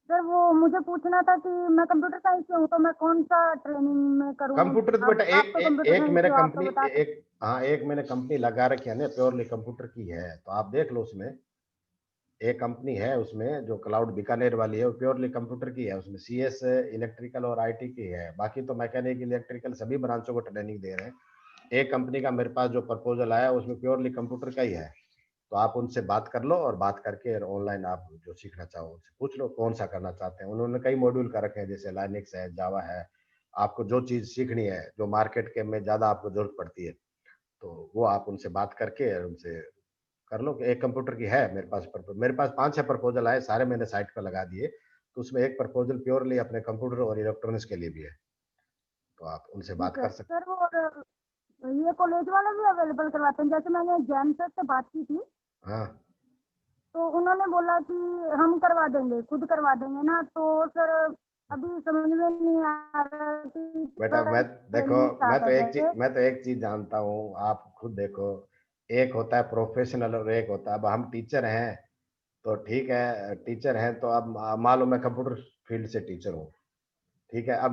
सर वो मुझे पूछना था कि मैं कंप्यूटर साइंस से हूँ, तो मैं कौन सा ट्रेनिंग में करूँ? कंप्यूटर तो बेटा एक मैंने तो कंपनी बता एक मैंने कंपनी लगा रखी है ना, प्योरली कंप्यूटर की है, तो आप देख लो उसमें एक कंपनी है उसमें जो क्लाउड बीकानेर वाली है, वो प्योरली कंप्यूटर की है, उसमें सीएस इलेक्ट्रिकल और आईटी की है, बाकी तो मैकेनिकल इलेक्ट्रिकल सभी ब्रांचों को ट्रेनिंग दे रहे हैं। एक कंपनी का मेरे पास जो प्रपोजल आया उसमें प्योरली कंप्यूटर का ही है, तो आप उनसे बात कर लो, और बात करके ऑनलाइन आप जो सीखना चाहो उनसे पूछ लो कौन सा करना चाहते हैं। उन्होंने कई मॉड्यूल कर रखे हैं, जैसे लाइनिक्स है, जावा है, आपको जो चीज़ सीखनी है जो मार्केट के में ज़्यादा आपको जरूरत पड़ती है, तो वो आप उनसे बात करके उनसे कर लो। एक कंप्यूटर की है मेरे पास 5-6 प्रपोजल आए, सारे मैंने साइट पर लगा दिए, तो उसमें एक प्रपोजल प्योरली अपने कंप्यूटर और इलेक्ट्रॉनिक्स के लिए भी है, तो आप उनसे बात कर सकते सर वो ये कॉलेज वाले भी अवेलेबल करवाते हैं? जैसे मैंने जैन सर से बात की थी, हैं। हाँ तो उन्होंने बोला कि हम करवा देंगे, खुद करवा देंगे ना, तो सर अभी समझ में नहीं आ रहा कि बेटा मैं देखो training start हो जाए। मैं तो एक चीज जानता हूँ, आप खुद देखो, एक होता है प्रोफेशनल और एक होता है, अब हम टीचर हैं तो ठीक है, टीचर हैं तो अब मान लो मैं कंप्यूटर फील्ड से टीचर हूँ, ठीक है। अब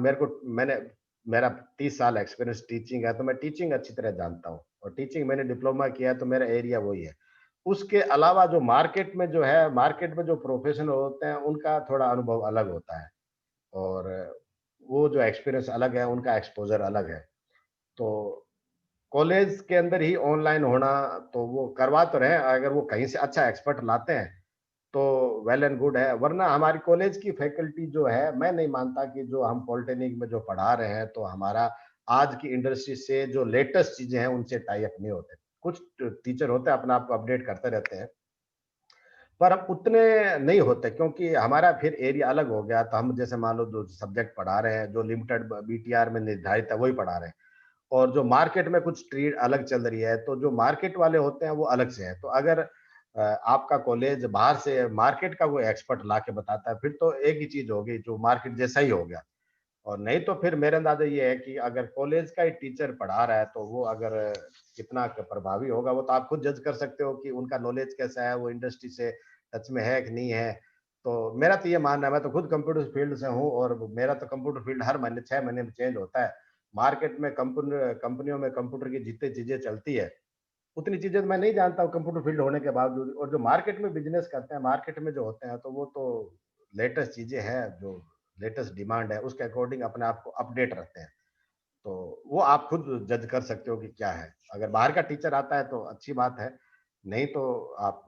मेरा 30 साल एक्सपीरियंस टीचिंग है, तो मैं टीचिंग अच्छी तरह जानता हूँ और टीचिंग मैंने डिप्लोमा किया है, तो मेरा एरिया वही है। उसके अलावा जो मार्केट में जो है, मार्केट में जो प्रोफेशनल होते हैं उनका थोड़ा अनुभव अलग होता है और वो जो एक्सपीरियंस अलग है, उनका एक्सपोज़र अलग है। तो कॉलेज के अंदर ही ऑनलाइन होना, तो वो करवा तो रहे हैं, अगर वो कहीं से अच्छा एक्सपर्ट लाते हैं तो वेल एंड गुड है, वरना हमारी कॉलेज की फैकल्टी जो है, मैं नहीं मानता कि जो हम पॉलिटेक्निक में जो पढ़ा रहे हैं तो हमारा आज की इंडस्ट्री से जो लेटेस्ट चीजें हैं उनसे टाई अप नहीं होते। कुछ टीचर होते हैं अपने आप को अपडेट करते रहते हैं, पर हम उतने नहीं होते क्योंकि हमारा फिर एरिया अलग हो गया। तो हम जैसे मान लो जो सब्जेक्ट पढ़ा रहे हैं, जो लिमिटेड बीटीआर में निर्धारित है वही पढ़ा रहे हैं, और जो मार्केट में कुछ ट्रेड अलग चल रही है, तो जो मार्केट वाले होते हैं वो अलग से है। तो अगर आपका कॉलेज बाहर से मार्केट का कोई एक्सपर्ट ला के बताता है, फिर तो एक ही चीज होगी, जो मार्केट जैसा ही हो गया। और नहीं तो फिर मेरा अंदाजा ये है कि अगर कॉलेज का ही टीचर पढ़ा रहा है तो वो अगर कितना प्रभावी होगा, वो तो आप खुद जज कर सकते हो कि उनका नॉलेज कैसा है, वो इंडस्ट्री से टच में है कि नहीं है। तो मेरा तो ये मानना है, मैं तो खुद कंप्यूटर फील्ड से हूँ और मेरा तो कंप्यूटर फील्ड हर महीने 6 महीने में चेंज होता है। मार्केट में कंपनियों में कंप्यूटर की जितनी चीजें चलती है उतनी चीजें तो मैं नहीं जानता हूँ कंप्यूटर फील्ड होने के बावजूद। और जो मार्केट में बिजनेस करते हैं, मार्केट में जो होते हैं, तो वो तो लेटेस्ट चीजें हैं, जो लेटेस्ट डिमांड है उसके अकॉर्डिंग अपने आप को अपडेट रखते हैं। तो वो आप खुद जज कर सकते हो कि क्या है। अगर बाहर का टीचर आता है तो अच्छी बात है, नहीं तो आप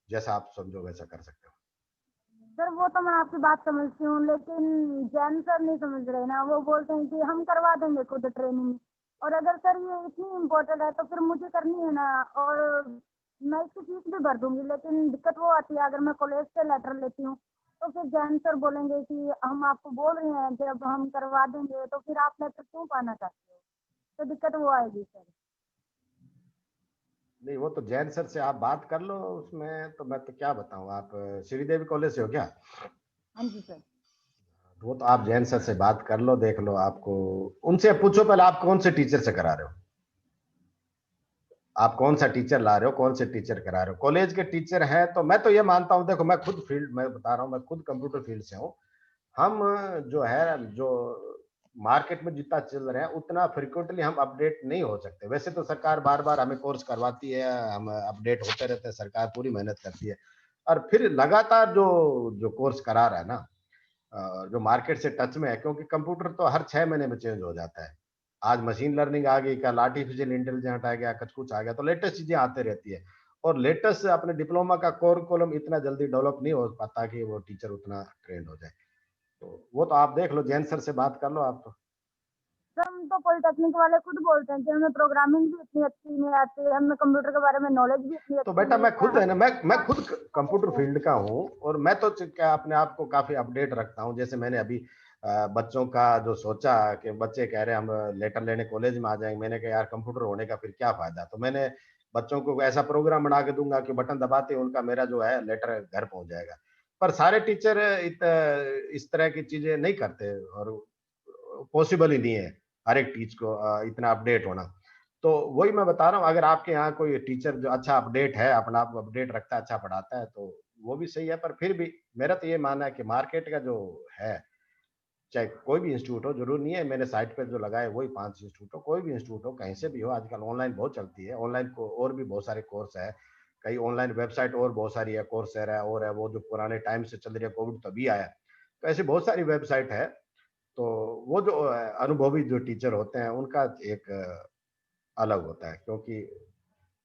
जैसा आप समझो वैसा कर सकते हो। सर वो तो मैं आपकी बात समझती हूँ, लेकिन जैन सर नहीं समझ रहे ना। वो बोलते हैं कि हम करवा देंगे खुद ट्रेनिंग, और अगर सर ये इतनी इम्पोर्टेंट है तो फिर मुझे करनी है ना, और मैं इसकी फीस भी भर दूंगी। लेकिन दिक्कत वो आती है, अगर मैं कॉलेज से लेटर लेती हूँ तो फिर जैन सर बोलेंगे कि हम आपको बोल रहे हैं जब हम करवा देंगे, तो फिर आप लेटर क्यों पाना चाहते हो? तो दिक्कत वो आएगी सर। नहीं, वो तो जैन सर से आप बात कर लो, उसमें तो मैं तो क्या बताऊं। आप श्रीदेवी कॉलेज से हो क्या? हाँ जी सर। वो तो आप जैन सर से बात कर लो, देख लो, आपको उनसे पूछो पहले आप कौन से टीचर से करा रहे हो, आप कौन सा टीचर ला रहे हो, कौन से टीचर करा रहे हो। कॉलेज के टीचर हैं तो मैं तो ये मानता हूं, देखो मैं खुद फील्ड में बता रहा हूं, मैं खुद कंप्यूटर फील्ड से हूं। हम जो है, जो मार्केट में जितना चल रहे हैं उतना फ्रिक्वेंटली हम अपडेट नहीं हो सकते। वैसे तो सरकार बार बार हमें कोर्स करवाती है, हम अपडेट होते रहते हैं, सरकार पूरी मेहनत करती है। और फिर लगातार जो जो कोर्स करा रहा है ना, जो मार्केट से टच में है, क्योंकि कंप्यूटर तो हर 6 महीने में चेंज हो जाता है। आज मशीन लर्निंग आ गई, कल आर्टिफिशियल इंटेलिजेंस आ गया, कुछ आ गया, तो लेटेस्ट चीजें आते रहती है। और लेटेस्ट अपने डिप्लोमा का कोर कॉलम इतना जल्दी डेवलप नहीं हो पाता कि वो टीचर उतना ट्रेंड हो जाए। तो वो तो आप देख लो, जैन सर से बात कर लो आप तो। सर हम तो पॉलिटेक्निक वाले खुद बोलते हैं कि हमें प्रोग्रामिंग भी इतनी अच्छी नहीं आती, हमें कंप्यूटर के बारे में नॉलेज भी इतनी तो अच्छी बेटा नहीं मैं खुद है ना, मैं खुद कंप्यूटर है। फील्ड का हूँ और मैं तो क्या अपने आप को काफी अपडेट रखता हूँ। जैसे मैंने अभी बच्चों का जो सोचा कि बच्चे कह रहे हैं हम लेटर लेने कॉलेज में आ जाएंगे, मैंने कहा यार कंप्यूटर होने का फिर क्या फायदा। तो मैंने बच्चों को ऐसा प्रोग्राम बना के दूंगा कि बटन दबाते ही उनका मेरा जो है लेटर घर पहुंच जाएगा। पर सारे टीचर इस तरह की चीजें नहीं करते और पॉसिबल ही नहीं है हर एक टीच को इतना अपडेट होना। तो वही मैं बता रहा हूँ, अगर आपके यहाँ कोई टीचर जो अच्छा अपडेट है, अपना आप अपडेट रखता है, अच्छा पढ़ाता है, तो वो भी सही है। पर फिर भी मेरा तो ये मानना है कि मार्केट का जो है, चाहे कोई भी इंस्टीट्यूट हो, जरूर नहीं है मैंने साइट पर जो लगाए वही 5 इंस्टीट्यूट हो, कोई भी इंस्टीट्यूट हो, कहीं से भी हो, आजकल ऑनलाइन बहुत चलती है। ऑनलाइन को और भी बहुत सारे कोर्स है, कई ऑनलाइन वेबसाइट और बहुत सारी है, कोर्सेरा है और है, वो जो पुराने टाइम से चल रही है, कोविड तभी आया, तो ऐसी बहुत सारी वेबसाइट है। तो वो जो अनुभवी जो टीचर होते हैं उनका एक अलग होता है, क्योंकि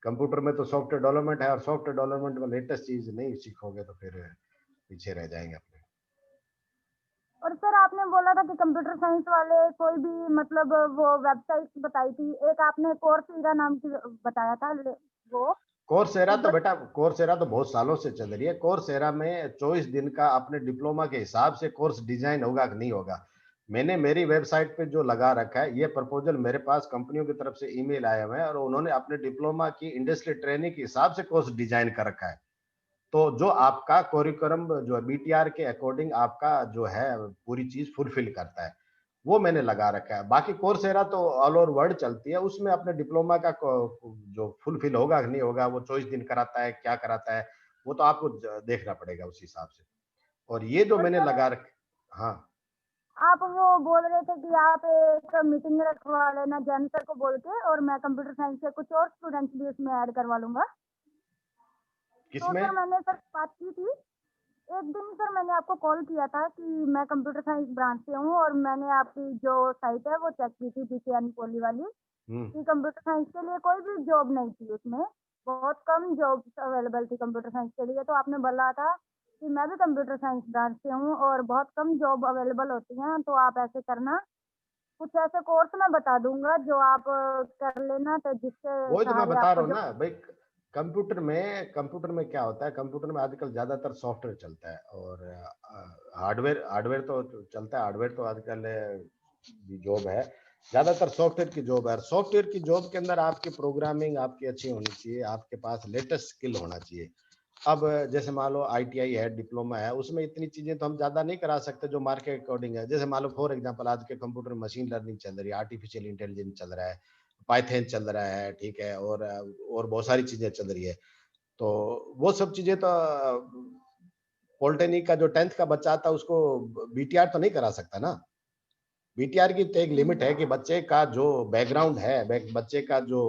कंप्यूटर में तो सॉफ्टवेयर डेवलपमेंट है और सॉफ्टवेयर डेवलपमेंट में लेटेस्ट चीज नहीं सीखोगे तो फिर पीछे रह जाएंगे अपने। और सर आपने बोला था कि कंप्यूटर साइंस वाले कोई भी मतलब वो वेबसाइट बताई थी, एक आपने कोर्सेरा नाम की बताया था वो कोर्सेरा तो बेटा, कोर्सेरा तो बहुत सालों से चल रही है। कोर्सेरा में 24 दिन का अपने डिप्लोमा के हिसाब से कोर्स डिजाइन होगा कि नहीं होगा। मैंने मेरी वेबसाइट पे जो लगा रखा है, ये प्रपोजल मेरे पास कंपनियों की तरफ से ईमेल आए हुए हैं और उन्होंने अपने डिप्लोमा की इंडस्ट्री ट्रेनिंग के हिसाब से कोर्स डिजाइन कर रखा है। तो जो आपका कोरिकुलम जो है बीटीआर के अकॉर्डिंग आपका जो है पूरी चीज फुलफिल करता है, वो मैंने लगा रखा है। बाकी कोर्सेरा तो ऑल ओवर वर्ल्ड चलती है, उसमें अपने डिप्लोमा का जो फुलफिल होगा कि नहीं होगा, वो 24 दिन कराता है, क्या कराता है, वो तो आपको देखना पड़ेगा उस हिसाब से। और ये जो मैंने लगा रख, हाँ आप वो बोल रहे थे कि आप एक मीटिंग रखवा लेना जैन सर को बोल के, और मैं कंप्यूटर साइंस के कुछ और स्टूडेंट्स भी उसमें ऐड करवा लूंगा। तो किसमें? सर मैंने सर बात की थी एक दिन, सर मैंने आपको कॉल किया था कि मैं कंप्यूटर साइंस ब्रांच से हूँ, और मैंने आपकी जो साइट है वो चेक की थी बीकेएन पॉली वाली, कि कंप्यूटर साइंस के लिए कोई भी जॉब नहीं थी उसमें, बहुत कम जॉब्स अवेलेबल थी कंप्यूटर साइंस के लिए। तो आपने बोला था कि मैं भी कंप्यूटर साइंस ब्रांच से हूँ और बहुत कम जॉब अवेलेबल होती हैं, तो आप ऐसे करना, कुछ ऐसे कोर्स मैं बता दूंगा जो आप कर लेना, तो जिससे वही तो मैं सहारे बता रहा आपको हूँ ना भाई, कंप्यूटर में क्या होता है, कंप्यूटर में आजकल ज्यादातर सॉफ्टवेयर चलता है और हार्डवेयर तो चलता है, हार्डवेयर तो आजकल जॉब है, ज्यादातर सॉफ्टवेयर की जॉब है। सॉफ्टवेयर की जॉब के अंदर आपकी प्रोग्रामिंग आपकी अच्छी होनी चाहिए, आपके पास लेटेस्ट स्किल होना चाहिए। अब जैसे मान लो आईटीआई है, डिप्लोमा है, उसमें इतनी चीजें तो हम ज्यादा नहीं करा सकते जो मार्केट अकॉर्डिंग है। जैसे मान लो फॉर एग्जांपल आज के कंप्यूटर में मशीन लर्निंग चल रही है, आर्टिफिशियल इंटेलिजेंस चल रहा है, पाइथन चल रहा है, ठीक है, और बहुत सारी चीजें चल रही है। तो वो सब चीजें तो पॉलिटेक्निक का जो 10th का बच्चा आता है उसको बीटीआर तो नहीं करा सकता ना। बीटीआर की तो एक लिमिट है कि बच्चे का जो बैकग्राउंड है, बच्चे का जो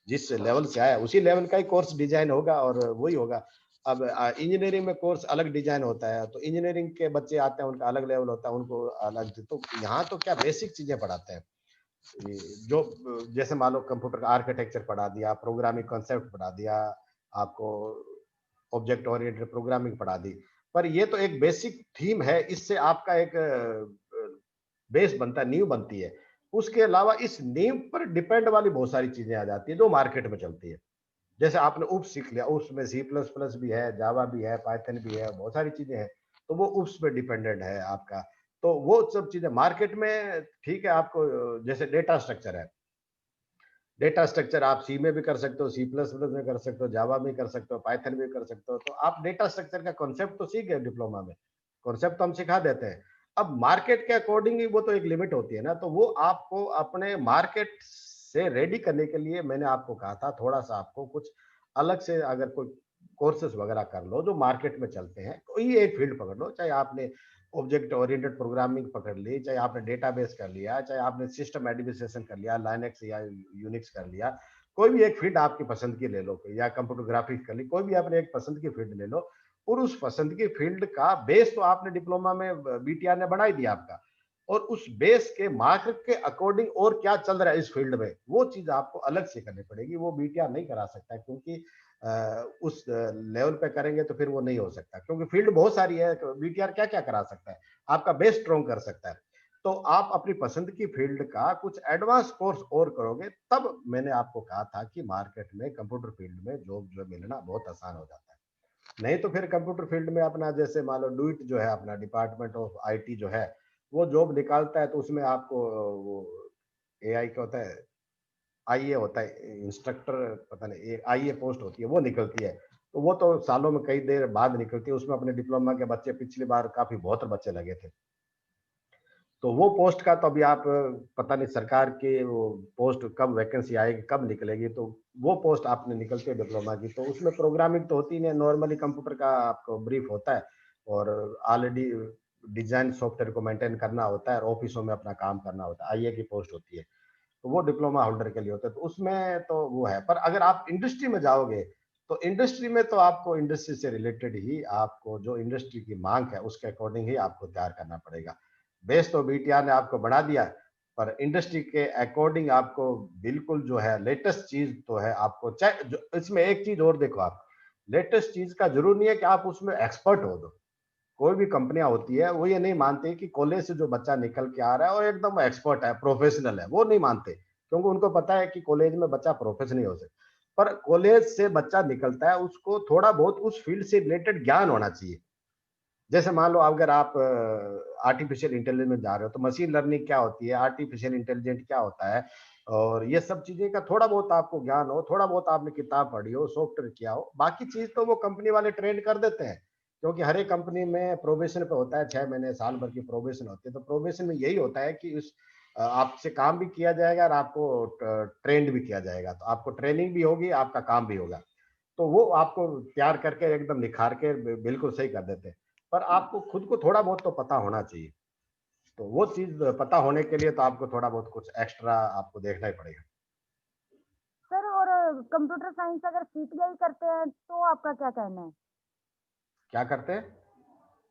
जिस लेवल से आया उसी लेवल का ही कोर्स डिजाइन होगा और वही होगा। अब इंजीनियरिंग में कोर्स अलग डिजाइन होता है, तो इंजीनियरिंग के बच्चे आते हैं, उनका अलग लेवल होता है, उनको अलग। तो यहाँ तो क्या बेसिक चीजें पढ़ाते हैं, जो जैसे मान लो कंप्यूटर का आर्किटेक्चर पढ़ा दिया, प्रोग्रामिंग कॉन्सेप्ट पढ़ा दिया, आपको ऑब्जेक्ट ओरिएंटेड प्रोग्रामिंग पढ़ा दी, पर ये तो एक बेसिक थीम है, इससे आपका एक बेस बनता है, नींव बनती है। उसके अलावा इस नींव पर डिपेंड वाली बहुत सारी चीजें आ जाती है जो मार्केट में चलती है। जैसे आपने उप्स सीख लिया, उप्स में C++ भी है, जावा भी है, पाइथन भी है, बहुत सारी चीजें हैं, तो वो उप्स पे डिपेंडेंट है आपका। तो वो सब चीजें मार्केट में ठीक है। आपको जैसे डेटा स्ट्रक्चर है, डेटा स्ट्रक्चर आप सी में भी कर सकते हो, C++ में कर सकते हो, जावा में कर सकते हो, पाइथन भी कर सकते हो। तो आप डेटा स्ट्रक्चर का कॉन्सेप्ट तो सीख गए डिप्लोमा में, कॉन्सेप्ट तो हम सिखा देते हैं। अब मार्केट के अकॉर्डिंग ही वो तो एक लिमिट होती है ना, तो वो आपको अपने मार्केट से रेडी करने के लिए मैंने आपको कहा था थोड़ा सा आपको कुछ अलग से अगर कोई कोर्सेज वगैरह कर लो जो मार्केट में चलते हैं, कोई एक फील्ड पकड़ लो, चाहे आपने ऑब्जेक्ट ओरिएंटेड प्रोग्रामिंग पकड़ ली, चाहे आपने डेटाबेस कर लिया, चाहे आपने सिस्टम एडमिनिस्ट्रेशन कर लिया, लाइनेक्स या यूनिक्स कर लिया, कोई भी एक फील्ड आपकी पसंद की ले लो, या कंप्यूटर ग्राफिक्स कर ली, कोई भी आपने एक पसंद की फील्ड ले लो, और उस पसंद की फील्ड का बेस तो आपने डिप्लोमा में बीटीआर ने बढ़ा ही दिया आपका, और उस बेस के मार्केट के अकॉर्डिंग और क्या चल रहा है इस फील्ड में, वो चीज आपको अलग से करनी पड़ेगी। वो बीटीआर नहीं करा सकता, क्योंकि उस लेवल पे करेंगे तो फिर वो नहीं हो सकता, क्योंकि फील्ड बहुत सारी है। बीटीआर क्या क्या करा सकता है, आपका बेस स्ट्रॉन्ग कर सकता है। तो आप अपनी पसंद की फील्ड का कुछ एडवांस कोर्स और करोगे, तब मैंने आपको कहा था कि मार्केट में कंप्यूटर फील्ड में जॉब जो मिलना बहुत आसान हो जाता है। नहीं तो फिर कंप्यूटर फील्ड में अपना जैसे मान लो डूइट जो है, अपना डिपार्टमेंट ऑफ आईटी जो है, वो जॉब निकालता है, तो उसमें आपको वो एआई का होता है, आईए होता है, इंस्ट्रक्टर पता नहीं आईए पोस्ट होती है, वो निकलती है। तो वो तो सालों में कई देर बाद निकलती है, उसमें अपने डिप्लोमा के बच्चे पिछली बार काफी बहुत बच्चे लगे थे। तो वो पोस्ट का तो अभी आप पता नहीं सरकार की वो पोस्ट कब वैकेंसी आएगी, कब निकलेगी, तो वो पोस्ट आपने निकलती है डिप्लोमा की, तो उसमें प्रोग्रामिंग तो होती नहीं, नॉर्मली कंप्यूटर का आपको ब्रीफ होता है और ऑलरेडी डिजाइन सॉफ्टवेयर को मेंटेन करना होता है और ऑफिसों में अपना काम करना होता है। आईए की पोस्ट होती है, तो वो डिप्लोमा होल्डर के लिए होता है, तो उसमें तो वो है। पर अगर आप इंडस्ट्री में जाओगे, तो इंडस्ट्री में तो आपको इंडस्ट्री से रिलेटेड ही आपको जो इंडस्ट्री की मांग है उसके अकॉर्डिंग ही आपको तैयार करना पड़ेगा। बेस तो बीटीआर ने आपको बढ़ा दिया, पर इंडस्ट्री के अकॉर्डिंग आपको बिल्कुल जो है लेटेस्ट चीज तो है आपको। चाहे इसमें एक चीज और देखो, आप लेटेस्ट चीज का जरूर नहीं है कि आप उसमें एक्सपर्ट हो। दो कोई भी कंपनियां होती है वो ये नहीं मानती कि कॉलेज से जो बच्चा निकल के आ रहा है और एकदम एक्सपर्ट है, प्रोफेशनल है, वो नहीं मानते, क्योंकि उनको पता है कि कॉलेज में बच्चा प्रोफेशनल नहीं हो सकता। पर कॉलेज से बच्चा निकलता है, उसको थोड़ा बहुत उस फील्ड से रिलेटेड ज्ञान होना चाहिए। जैसे मान लो अगर आप आर्टिफिशियल इंटेलिजेंस में जा रहे हो, तो मशीन लर्निंग क्या होती है, आर्टिफिशियल इंटेलिजेंस क्या होता है, और ये सब चीजें का थोड़ा बहुत आपको ज्ञान हो, थोड़ा बहुत आपने किताब पढ़ी हो, सॉफ्टवेयर किया हो, बाकी चीज तो वो कंपनी वाले ट्रेन कर देते हैं, क्योंकि हर एक कंपनी में प्रोबेशन पे होता है, 6 महीने साल भर की प्रोबेशन होती है। तो प्रोबेशन में यही होता है कि उस आपसे काम भी किया जाएगा और आपको ट्रेंड भी किया जाएगा, तो आपको ट्रेनिंग भी होगी, आपका काम भी होगा, तो वो आपको तैयार करके एकदम निखार के बिल्कुल सही कर देते हैं। पर आपको खुद को थोड़ा बहुत तो पता होना चाहिए, तो वो चीज पता होने के लिए तो आपको थोड़ा बहुत कुछ एक्स्ट्रा आपको देखना ही पड़ेगा। सर और कंप्यूटर साइंस अगर सीटीआई करते हैं तो आपका क्या कहना है? क्या करते हैं?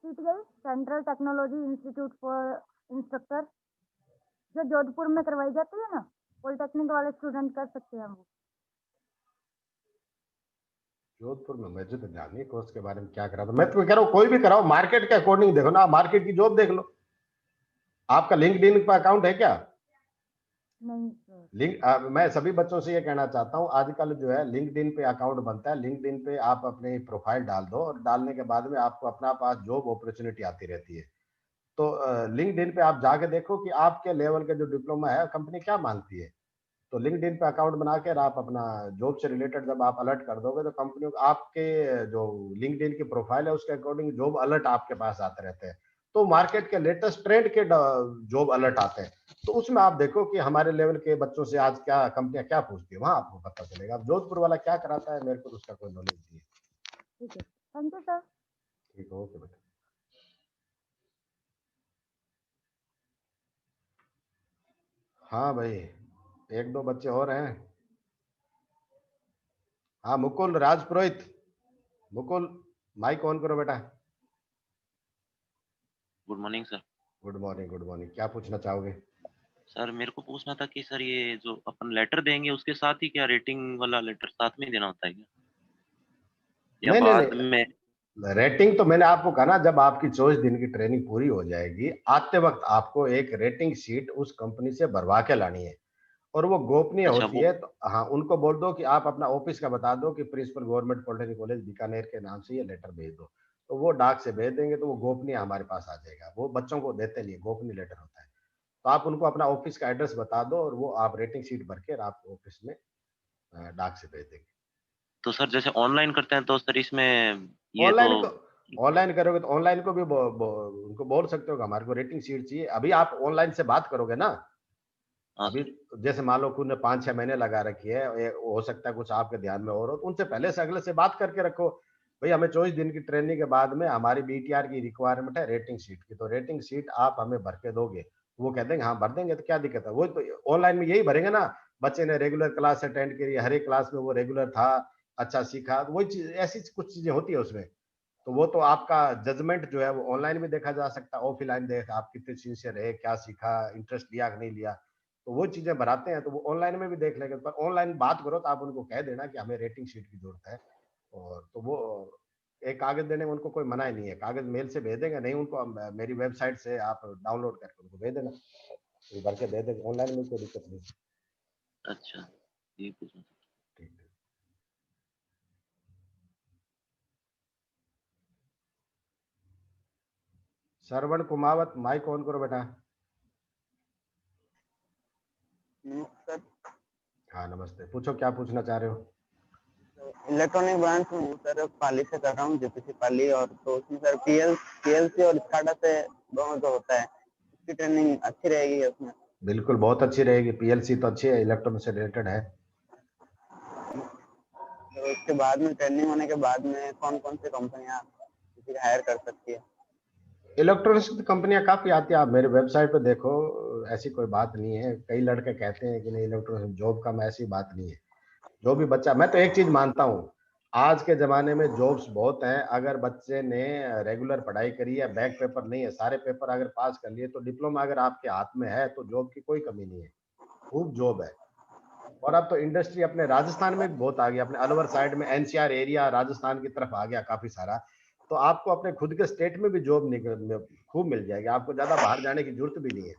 CTI, central technology institute for instructor, जो जोधपुर में करवाई जाती है ना, पॉलिटेक्निक वाले स्टूडेंट कर सकते हैं वो। जोधपुर में मुझे तो ध्यान नहीं कोर्स के बारे में क्या करा था। मैं तो कह रहा हूँ कोई भी कराओ, मार्केट के अकॉर्डिंग देखो ना, मार्केट की जॉब देख लो। आपका लिंक्डइन पर अकाउंट है क्या? नहीं सर। मैं सभी बच्चों से ये कहना चाहता हूँ, आजकल जो है लिंक्डइन पे अकाउंट बनता है, लिंक्डइन पे आप अपनी प्रोफाइल डाल दो और डालने के बाद में आपको अपना पास जॉब अपॉर्चुनिटी आती रहती है। तो लिंक्डइन पे आप जाके देखो कि आपके लेवल के जो डिप्लोमा है कंपनी क्या मांगती है, तो लिंक्डइन पे अकाउंट बना के आप अपना जॉब से रिलेटेड जब आप अलर्ट कर दोगे तो कंपनियों को आपके जो लिंक्डइन की प्रोफाइल है उसके अकॉर्डिंग जॉब अलर्ट आपके पास आते रहते हैं। तो मार्केट के लेटेस्ट ट्रेंड के जॉब अलर्ट आते हैं, तो उसमें आप देखो कि हमारे लेवल के बच्चों से आज क्या कंपनियां क्या पूछती है, वहां आपको पता चलेगा। अब जोधपुर वाला क्या कराता है मेरे को उसका कोई नॉलेज नहीं है। ठीक है, थैंक यू सर। ठीक है, ओके बेटा। हाँ भाई, एक दो बच्चे और हैं। हाँ मुकुल राजपुरोहित, मुकुल माइक ऑन करो बेटा। Good morning sir. Good morning, good morning. क्या पूछना चाहोगे? सर मेरे को पूछना था कि सर ये जो अपन लेटर देंगे उसके साथ ही क्या रेटिंग वाला लेटर साथ में देना होता है क्या, या नहीं बाद नहीं में? रेटिंग तो मैंने आपको कहा ना, जब आपकी 24 दिन की ट्रेनिंग पूरी हो जाएगी, आते वक्त आपको एक रेटिंग शीट उस कंपनी से भरवा के लानी है और वो गोपनीय अच्छा होती वो, है। तो हाँ, उनको बोल दो कि आप अपना ऑफिस का बता दो कि principal government polytechnic college Bikaner के नाम से ये लेटर भेज दो, तो वो डाक से भेज देंगे, तो वो गोपनीय हमारे पास आ जाएगा। वो बच्चों को देते नहीं, गोपनीय लेटर होता है। तो आप उनको अपना ऑफिस का एड्रेस बता दो और वो आप रेटिंग शीट भर के आप ऑफिस में डाक से भेज देंगे। तो सर जैसे ऑनलाइन करते हैं तो सर इसमें ये ऑनलाइन करोगे तो ऑनलाइन को भी उनको बोल सकते हो कि हमारे को रेटिंग शीट चाहिए। अभी आप ऑनलाइन से बात करोगे ना, अभी जैसे मान लो खुद ने 5-6 महीने लगा रखी है, हो सकता है कुछ आपके ध्यान में और हो, तो उनसे पहले से अगले से बात करके रखो, भाई हमें 24 दिन की ट्रेनिंग के बाद में हमारी बीटीआर की रिक्वायरमेंट है रेटिंग शीट की, तो रेटिंग शीट आप हमें भर के दोगे। वो कह देंगे हाँ भर देंगे, तो क्या दिक्कत है। वो तो ऑनलाइन में यही भरेंगे ना, बच्चे ने रेगुलर क्लास अटेंड करी, हर एक क्लास में वो रेगुलर था, अच्छा सीखा, तो वही चीज, ऐसी कुछ चीजें होती है उसमें। तो वो तो आपका जजमेंट जो है वो ऑनलाइन भी देखा जा सकता है, ऑफलाइन देख आप कितने सिंसियर रहे, क्या सीखा, इंटरेस्ट लिया कि नहीं लिया, तो वो चीजें भराते हैं, तो वो ऑनलाइन में भी देख लेंगे। पर ऑनलाइन बात करो तो आप उनको कह देना कि हमें रेटिंग शीट की जरूरत है, और तो वो एक कागज देने में उनको कोई मना ही नहीं है, कागज मेल से भेज देंगे, नहीं उनको मेरी वेबसाइट से आप डाउनलोड करके उनको भेज देना, तो भर के दे देंगे, ऑनलाइन में कोई दिक्कत नहीं। अच्छा ये पूछना। श्रवण कुमावत माइक ऑन करो बेटा। सर हाँ नमस्ते, पूछो क्या पूछना चाह रहे हो? इलेक्ट्रॉनिक ब्रांच में सर पाली से कर रहा हूँ, जेपीसी पाली, और तो उसमें सर पीएलसी और स्काडा से दोनों जो होता है, उसकी ट्रेनिंग अच्छी रहेगी उसमें? बिल्कुल बहुत अच्छी रहेगी, पीएलसी तो अच्छी है, इलेक्ट्रॉनिक से रिलेटेड है। तो उसके बाद में ट्रेनिंग होने के बाद में कौन कौन सी कंपनियां किसी को हायर कर सकती है? इलेक्ट्रॉनिक्स की कंपनियां काफी आती है, आप मेरे वेबसाइट पे देखो, ऐसी कोई बात नहीं है। कई लड़के कहते हैं कि नहीं इलेक्ट्रॉनिक्स जॉब कम, ऐसी बात नहीं है। जो भी बच्चा, मैं तो एक चीज मानता हूँ, आज के जमाने में जॉब्स बहुत हैं, अगर बच्चे ने रेगुलर पढ़ाई करी है, बैक पेपर नहीं है, सारे पेपर अगर पास कर लिए, तो डिप्लोमा अगर आपके हाथ में है तो जॉब की कोई कमी नहीं है, खूब जॉब है। और अब तो इंडस्ट्री अपने राजस्थान में भी बहुत आ गया, अपने अलवर साइड में एनसीआर एरिया राजस्थान की तरफ आ गया काफी सारा, तो आपको अपने खुद के स्टेट में भी जॉब खूब मिल जाएगी, आपको ज्यादा बाहर जाने की जरूरत भी नहीं है।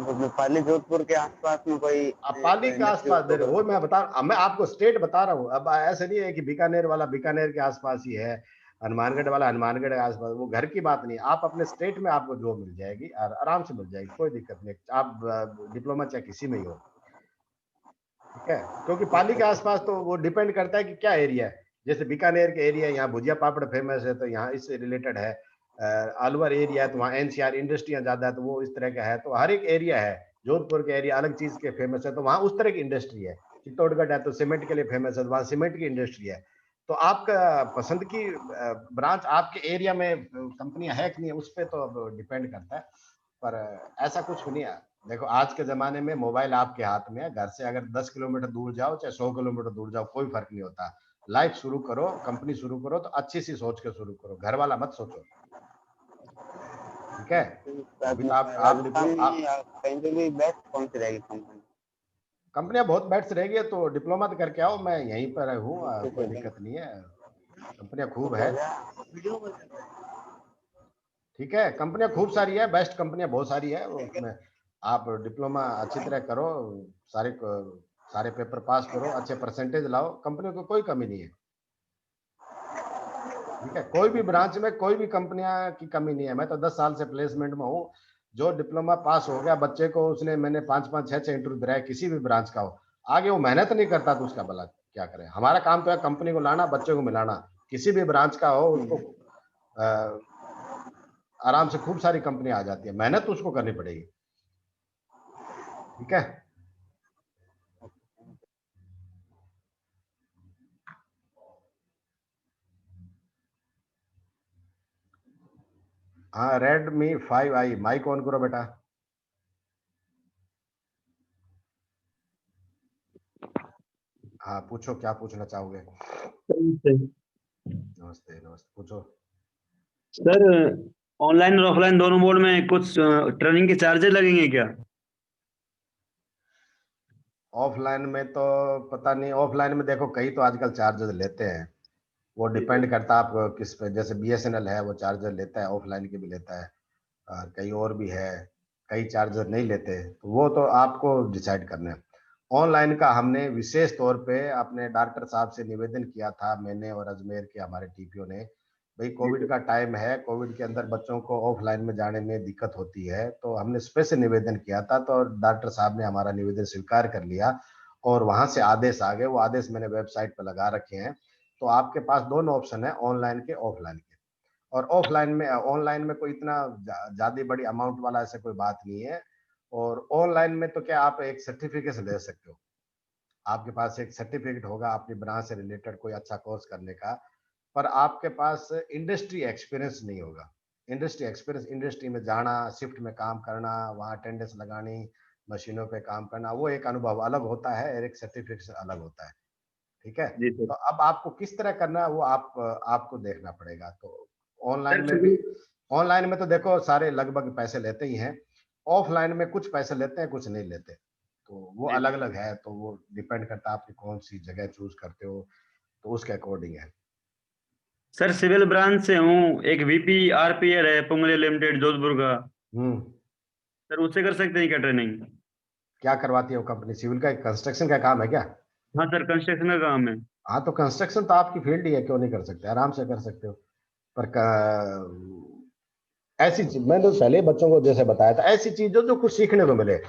पाली जोधपुर के आसपास में कोई पाली के आसपास, वो मैं आपको स्टेट बता रहा हूँ। अब ऐसा नहीं है कि बीकानेर वाला बीकानेर के आसपास ही है, हनुमानगढ़ वाला हनुमानगढ़ के आसपास, वो घर की बात नहीं। आप अपने स्टेट में आपको जॉब मिल जाएगी और आराम से मिल जाएगी, कोई दिक्कत नहीं। आप डिप्लोमा चाहे किसी में ही हो, ठीक है। क्योंकि पाली के आसपास तो वो डिपेंड करता है कि क्या एरिया है। जैसे बीकानेर के एरिया, यहाँ भुजिया पापड़ फेमस है, तो यहाँ इससे रिलेटेड है। अलवर एरिया है तो वहाँ एनसीआर इंडस्ट्रियाँ ज्यादा है, तो वो इस तरह का है। तो हर एक एरिया है। जोधपुर के एरिया अलग चीज के फेमस है, तो वहाँ उस तरह की इंडस्ट्री है। चित्तौड़गढ़ है तो सीमेंट के लिए फेमस है, तो वहाँ सीमेंट की इंडस्ट्री है। तो आपका पसंद की ब्रांच आपके एरिया में कंपनियां है कि नहीं, उस पर तो अब डिपेंड करता है। पर ऐसा कुछ नहीं है। देखो आज के जमाने में मोबाइल आपके हाथ में है, घर से अगर 10 किलोमीटर दूर जाओ चाहे 100 किलोमीटर दूर जाओ, कोई फर्क नहीं होता। लाइफ शुरू करो, कंपनी शुरू करो तो अच्छी सी सोच के शुरू करो, घर वाला मत सोचो, ठीक है। अभी तो कहीं पे भी बेस्ट कौन सी रहेगी कंपनी? कंपनियां बहुत बेस्ट रहेगी, तो डिप्लोमा तो करके आओ, मैं यहीं पर हूँ, कोई दिक्कत नहीं है। कंपनियां खूब है, ठीक है। कंपनियां खूब सारी है, बेस्ट कंपनियां बहुत सारी है। उसमें आप डिप्लोमा अच्छी तरह करो, सारे पेपर पास करो, अच्छे परसेंटेज लाओ, कंपनी को कोई कमी नहीं है, ठीक है। कोई भी ब्रांच में कोई भी कंपनियां की कमी नहीं है। मैं तो 10 साल से प्लेसमेंट में हूँ। जो डिप्लोमा पास हो गया बच्चे को, उसने मैंने 5-5, 6-6 इंटरव्यू दिलाया, किसी भी ब्रांच का हो, आगे वो मेहनत नहीं करता तो उसका भला क्या करे। हमारा काम तो है कंपनी को लाना, बच्चे को मिलाना, किसी भी ब्रांच का हो, उसको आराम से खूब सारी कंपनी आ जाती है, मेहनत तो उसको करनी पड़ेगी, ठीक है। हाँ, Redmi 5i माइक ऑन करो बेटा। हाँ पूछो, क्या पूछना चाहोगे? नमस्ते नमस्ते, पूछो सर। ऑनलाइन और ऑफलाइन दोनों मोड में कुछ ट्रेनिंग के चार्जेस लगेंगे क्या? ऑफलाइन में तो पता नहीं। ऑफलाइन में देखो कई तो आजकल चार्जेस लेते हैं, वो डिपेंड करता है आप किस पे। जैसे BSNL है वो चार्जर लेता है, ऑफलाइन के भी लेता है, और कई और भी है, कई चार्जर नहीं लेते, तो वो तो आपको डिसाइड करना है। ऑनलाइन का हमने विशेष तौर पे अपने डॉक्टर साहब से निवेदन किया था, मैंने और अजमेर के हमारे TPO ने। भाई कोविड का टाइम है, कोविड के अंदर बच्चों को ऑफलाइन में जाने में दिक्कत होती है, तो हमने स्पेशल निवेदन किया था, तो डॉक्टर साहब ने हमारा निवेदन स्वीकार कर लिया और वहां से आदेश आ गए। वो आदेश मैंने वेबसाइट पर लगा रखे हैं। तो आपके पास दोनों ऑप्शन है, ऑनलाइन के ऑफलाइन के। और ऑनलाइन में कोई इतना ज्यादा बड़ी अमाउंट वाला ऐसा कोई बात नहीं है। और ऑनलाइन में तो क्या आप एक सर्टिफिकेट ले सकते हो, आपके पास एक सर्टिफिकेट होगा अपनी ब्रांच से रिलेटेड कोई अच्छा कोर्स करने का, पर आपके पास इंडस्ट्री एक्सपीरियंस नहीं होगा। इंडस्ट्री एक्सपीरियंस, इंडस्ट्री में जाना, शिफ्ट में काम करना, वहाँ अटेंडेंस लगानी, मशीनों पे काम करना, वो एक अनुभव अलग होता है और एक सर्टिफिकेट अलग होता है, ठीक है। तो अब आपको किस तरह करना है वो आपको देखना पड़ेगा। तो ऑनलाइन में तो देखो सारे लगभग पैसे लेते ही हैं, ऑफलाइन में कुछ पैसे लेते हैं कुछ नहीं लेते, तो वो अलग अलग है। तो वो डिपेंड करता है आपकी कौन सी जगह चूज करते हो, तो उसके अकॉर्डिंग है। सर सिविल ब्रांच से हूँ, एक VP RPL है पुंगले लिमिटेड जोधपुर का, सर उससे कर सकते हैं क्या ट्रेनिंग? क्या करवाती है वो कंपनी? सिविल का कंस्ट्रक्शन का काम है क्या? हाँ सर, कंस्ट्रक्शन का काम है। हाँ तो कंस्ट्रक्शन तो आपकी फील्ड ही है, क्यों नहीं कर सकते, आराम से कर सकते हो। पर ऐसी चीज मैंने तो पहले बच्चों को जैसे बताया था, ऐसी चीज जो कुछ सीखने को मिले,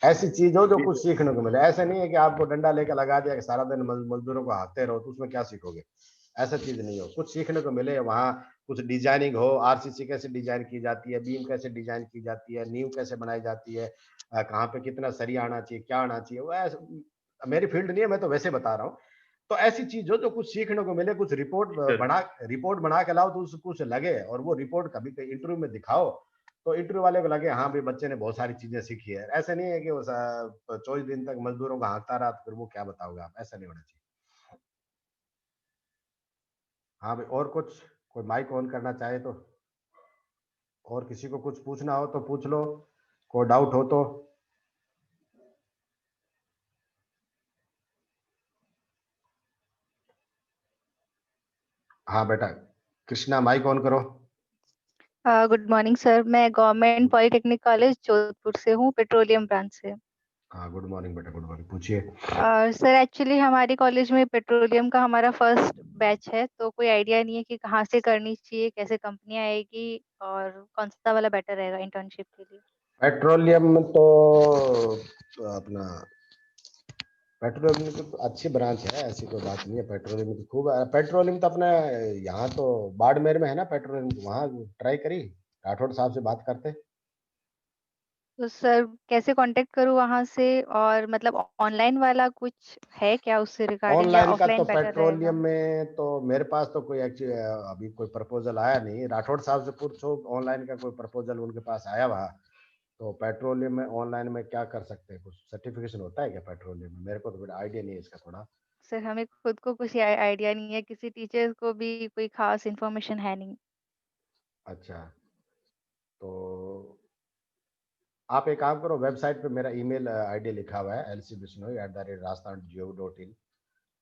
ऐसी चीज हो जो कुछ सीखने को मिले। ऐसा नहीं है कि आपको डंडा लेकर लगा दिया कि सारा दिन मजदूरों को हाथते रहो, तो उसमें क्या सीखोगे? ऐसा चीज नहीं हो, कुछ सीखने को मिले। वहाँ कुछ डिजाइनिंग हो, RCC कैसे डिजाइन की जाती है, बीम कैसे डिजाइन की जाती है, नींव कैसे बनाई जाती है, कहाँ पे कितना सरिया आना चाहिए, क्या आना चाहिए, वो मेरी फील्ड नहीं है, मैं तो वैसे बता रहा हूँ। तो ऐसी चीज हो जो कुछ सीखने को मिले, कुछ रिपोर्ट बना के लाओ तो उसको कुछ लगे, और वो रिपोर्ट कभी इंटरव्यू में दिखाओ तो इंटरव्यू वाले को लगे हाँ भाई बच्चे ने बहुत सारी चीजें सीखी है। ऐसा नहीं है कि वो 24 दिन तक मजदूरों को हाँकता रहा तो फिर वो क्या बताओगे आप, ऐसा नहीं होना चाहिए। हाँ भाई, और कुछ कोई माइक ऑन करना चाहे तो, और किसी को कुछ पूछना हो तो पूछ लो, कोई डाउट हो तो। हाँ बेटा, कृष्णा माइक ऑन करो। गुड मॉर्निंग सर, मैं गवर्नमेंट पॉलिटेक्निक कॉलेज जोधपुर से हूँ, पेट्रोलियम ब्रांच से। हाँ, गुड मॉर्निंग बेटा, गुड मॉर्निंग, पूछिए। सर एक्चुअली हमारे कॉलेज में पेट्रोलियम का हमारा फर्स्ट बैच है, तो कोई आइडिया नहीं है कि कहाँ से करनी चाहिए, कैसे कंपनी आएगी और कौन सा वाला बेटर रहेगा इंटर्नशिप के लिए। पेट्रोलियम तो अपना पेट्रोलियम की तो अच्छी ब्रांच है, ऐसी कोई बात नहीं है। पेट्रोलियम की खूब, पेट्रोलियम तो अपने यहाँ तो बाड़मेर में है ना पेट्रोलियम, वहाँ ट्राई करी, राठौड़ साहब से बात करते। तो सर कैसे कांटेक्ट करूँ वहां से, और मतलब ऑनलाइन वाला कुछ है क्या उससे रिगार्डिंग, या ऑनलाइन का तो ऑफलाइन बेटर रहेगा। पेट्रोलियम में तो मेरे पास तो कोई एक्चुअली अभी कोई प्रपोजल आया नहीं। राठौड़ साहब से पूछो ऑनलाइन का कोई प्रपोजल उनके पास आया वहाँ। तो पेट्रोलियम में ऑनलाइन में क्या कर सकते हैं, कुछ सर्टिफिकेशन होता है क्या पेट्रोलियम में? मेरे को तो आइडिया नहीं है इसका थोड़ा। सर हमें खुद को कुछ आइडिया नहीं है, किसी टीचर को भी कोई खास इन्फॉर्मेशन है नहीं। अच्छा, तो आप एक काम करो, वेबसाइट पे मेरा ईमेल आईडी लिखा हुआ है lcbishnoi@rajasthan.gov.in।